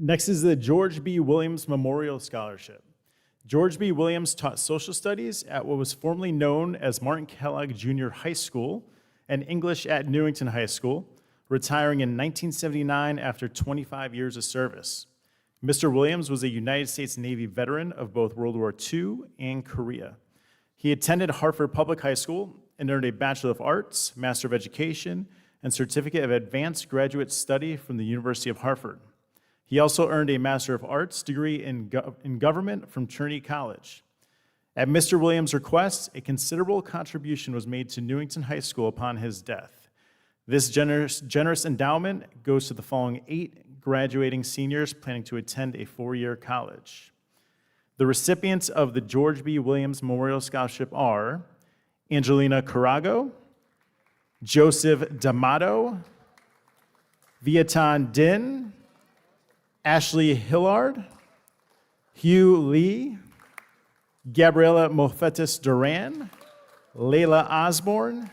Next is the George B. Williams Memorial Scholarship. George B. Williams taught social studies at what was formerly known as Martin Kellogg Junior High School and English at Newington High School, retiring in 1979 after 25 years of service. Mr. Williams was a United States Navy veteran of both World War II and Korea. He attended Hartford Public High School and earned a Bachelor of Arts, Master of Education, and Certificate of Advanced Graduate Study from the University of Hartford. He also earned a Master of Arts degree in government from Trinity College. At Mr. Williams' request, a considerable contribution was made to Newington High School upon his death. This generous endowment goes to the following 8 graduating seniors planning to attend a 4-year college. The recipients of the George B. Williams Memorial Scholarship are Angelina Carago, Joseph D'Amato, Viatan Din, Ashley Hillard, Hugh Lee, Gabriela Mofetis Duran, Layla Osborne,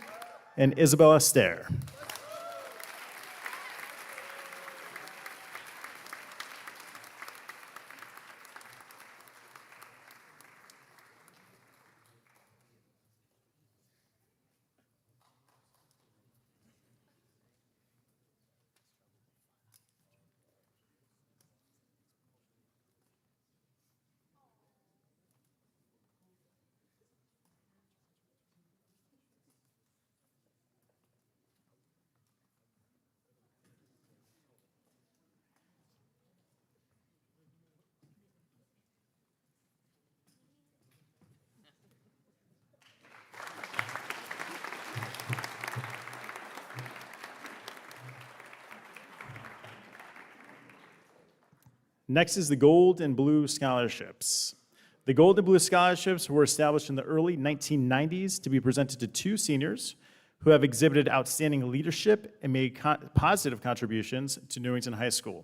and Isabella Stair. Next is the Gold and Blue Scholarships. The Gold and Blue Scholarships were established in the early 1990s to be presented to 2 seniors who have exhibited outstanding leadership and made positive contributions to Newington High School.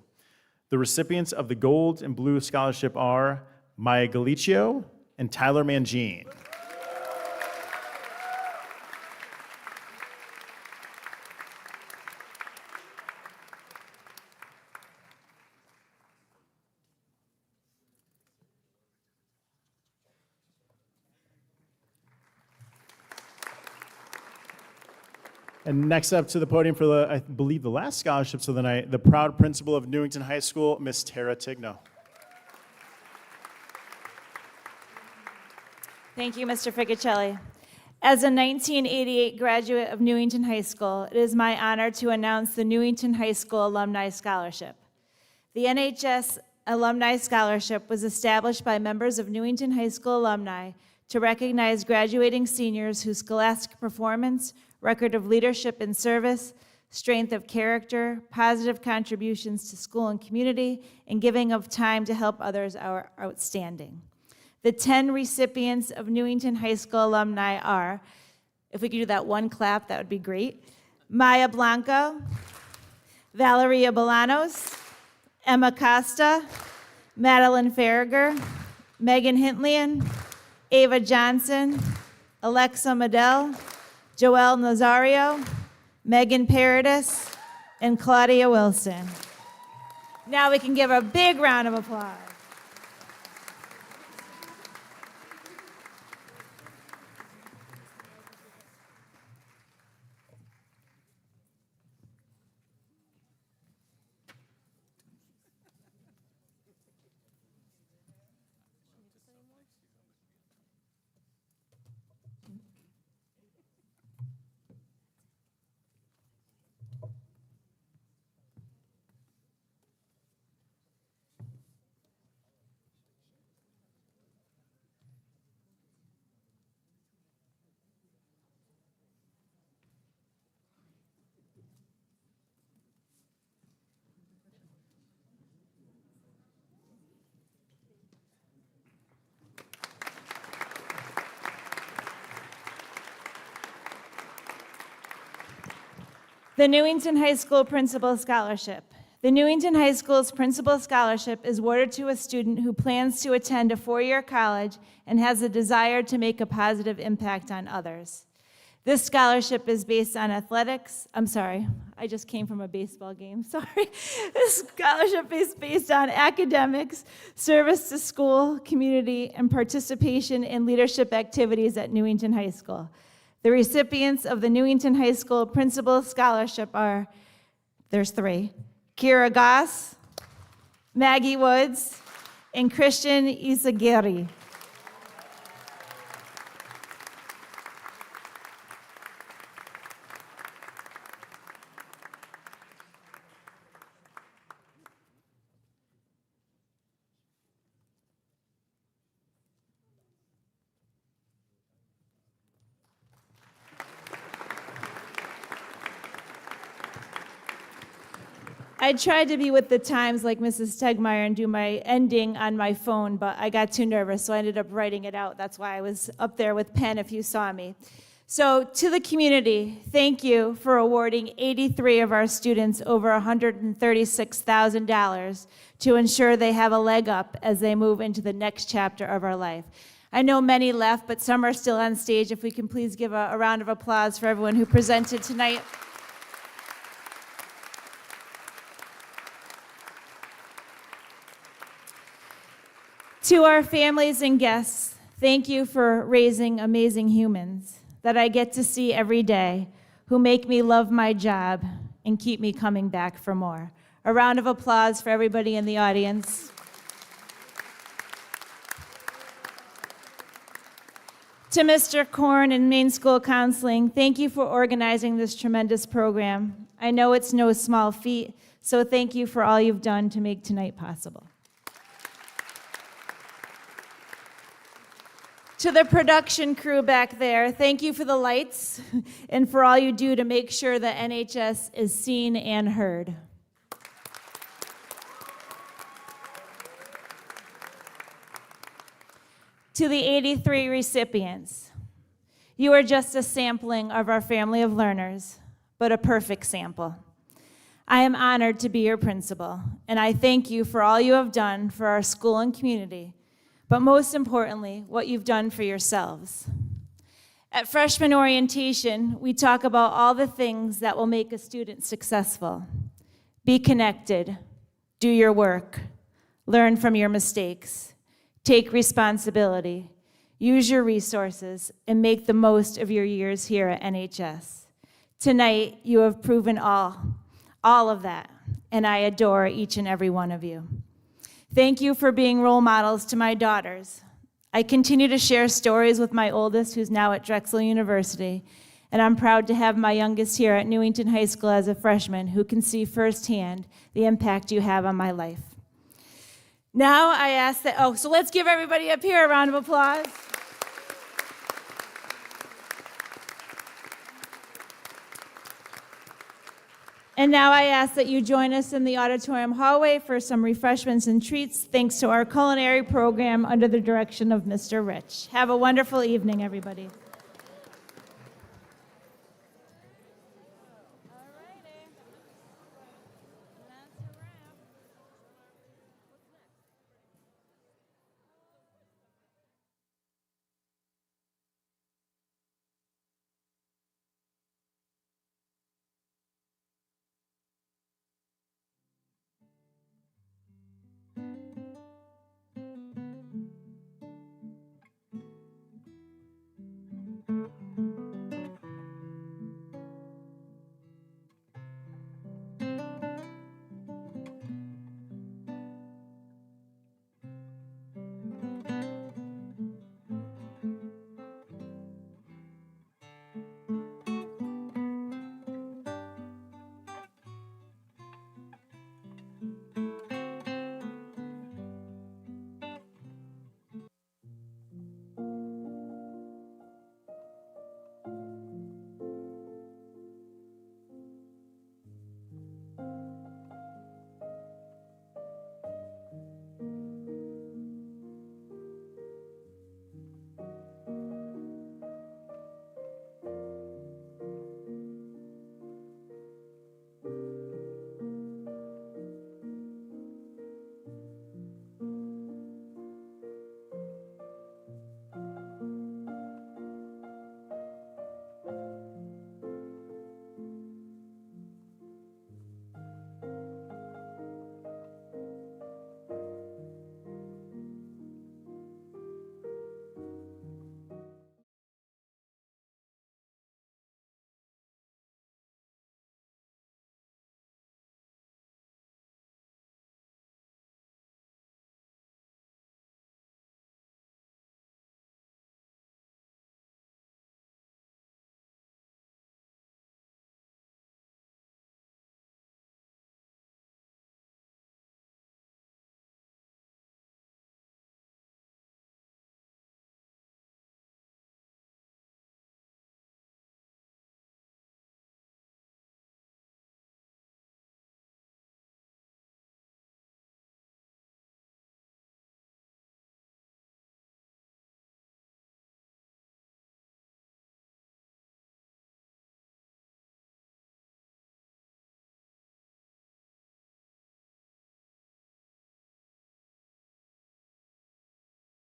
The recipients of the Gold and Blue Scholarship are Maya Galicio and Tyler Mangine. And next up to the podium for I believe the last scholarships of the night, the proud principal of Newington High School, Miss Tara Tigno. Thank you, Mr. Ficacelli. As a 1988 graduate of Newington High School, it is my honor to announce the Newington High School Alumni Scholarship. The NHS Alumni Scholarship was established by members of Newington High School alumni to recognize graduating seniors whose scholastic performance, record of leadership and service, strength of character, positive contributions to school and community, and giving of time to help others are outstanding. The 10 recipients of Newington High School alumni are, if we could do that one clap, that would be great, Maya Blanco, Valeria Bolanos, Emma Costa, Madeline Farragher, Megan Hintlian, Ava Johnson, Alexa Medell, Joelle Nazario, Megan Paradis, and Claudia Wilson. Now we can give a big round of applause. The Newington High School Principal Scholarship. The Newington High School's Principal Scholarship is awarded to a student who plans to attend a 4-year college and has a desire to make a positive impact on others. This scholarship is based on athletics. I'm sorry, I just came from a baseball game, sorry. This scholarship is based on academics, service to school, community, and participation in leadership activities at Newington High School. The recipients of the Newington High School Principal Scholarship are, there's 3, Kira Goss, Maggie Woods, and Christian Isagiri. I tried to be with the times like Mrs. Stegmeyer and do my ending on my phone, but I got too nervous, so I ended up writing it out. That's why I was up there with pen if you saw me. So to the community, thank you for awarding 83 of our students over $136,000 to ensure they have a leg up as they move into the next chapter of our life. I know many left, but some are still on stage. If we can please give a round of applause for everyone who presented tonight. To our families and guests, thank you for raising amazing humans that I get to see every day, who make me love my job and keep me coming back for more. A round of applause for everybody in the audience. To Mr. Korn and Maine School Counseling, thank you for organizing this tremendous program. I know it's no small feat, so thank you for all you've done to make tonight possible. To the production crew back there, thank you for the lights and for all you do to make sure that NHS is seen and heard. To the 83 recipients, you are just a sampling of our family of learners, but a perfect sample. I am honored to be your principal, and I thank you for all you have done for our school and community, but most importantly, what you've done for yourselves. At freshman orientation, we talk about all the things that will make a student successful. Be connected, do your work, learn from your mistakes, take responsibility, use your resources, and make the most of your years here at NHS. Tonight, you have proven all of that, and I adore each and every one of you. Thank you for being role models to my daughters. I continue to share stories with my oldest, who's now at Drexel University, and I'm proud to have my youngest here at Newington High School as a freshman who can see firsthand the impact you have on my life. Now I ask that, so let's give everybody up here a round of applause. And now I ask that you join us in the auditorium hallway for some refreshments and treats, thanks to our culinary program under the direction of Mr. Rich. Have a wonderful evening, everybody.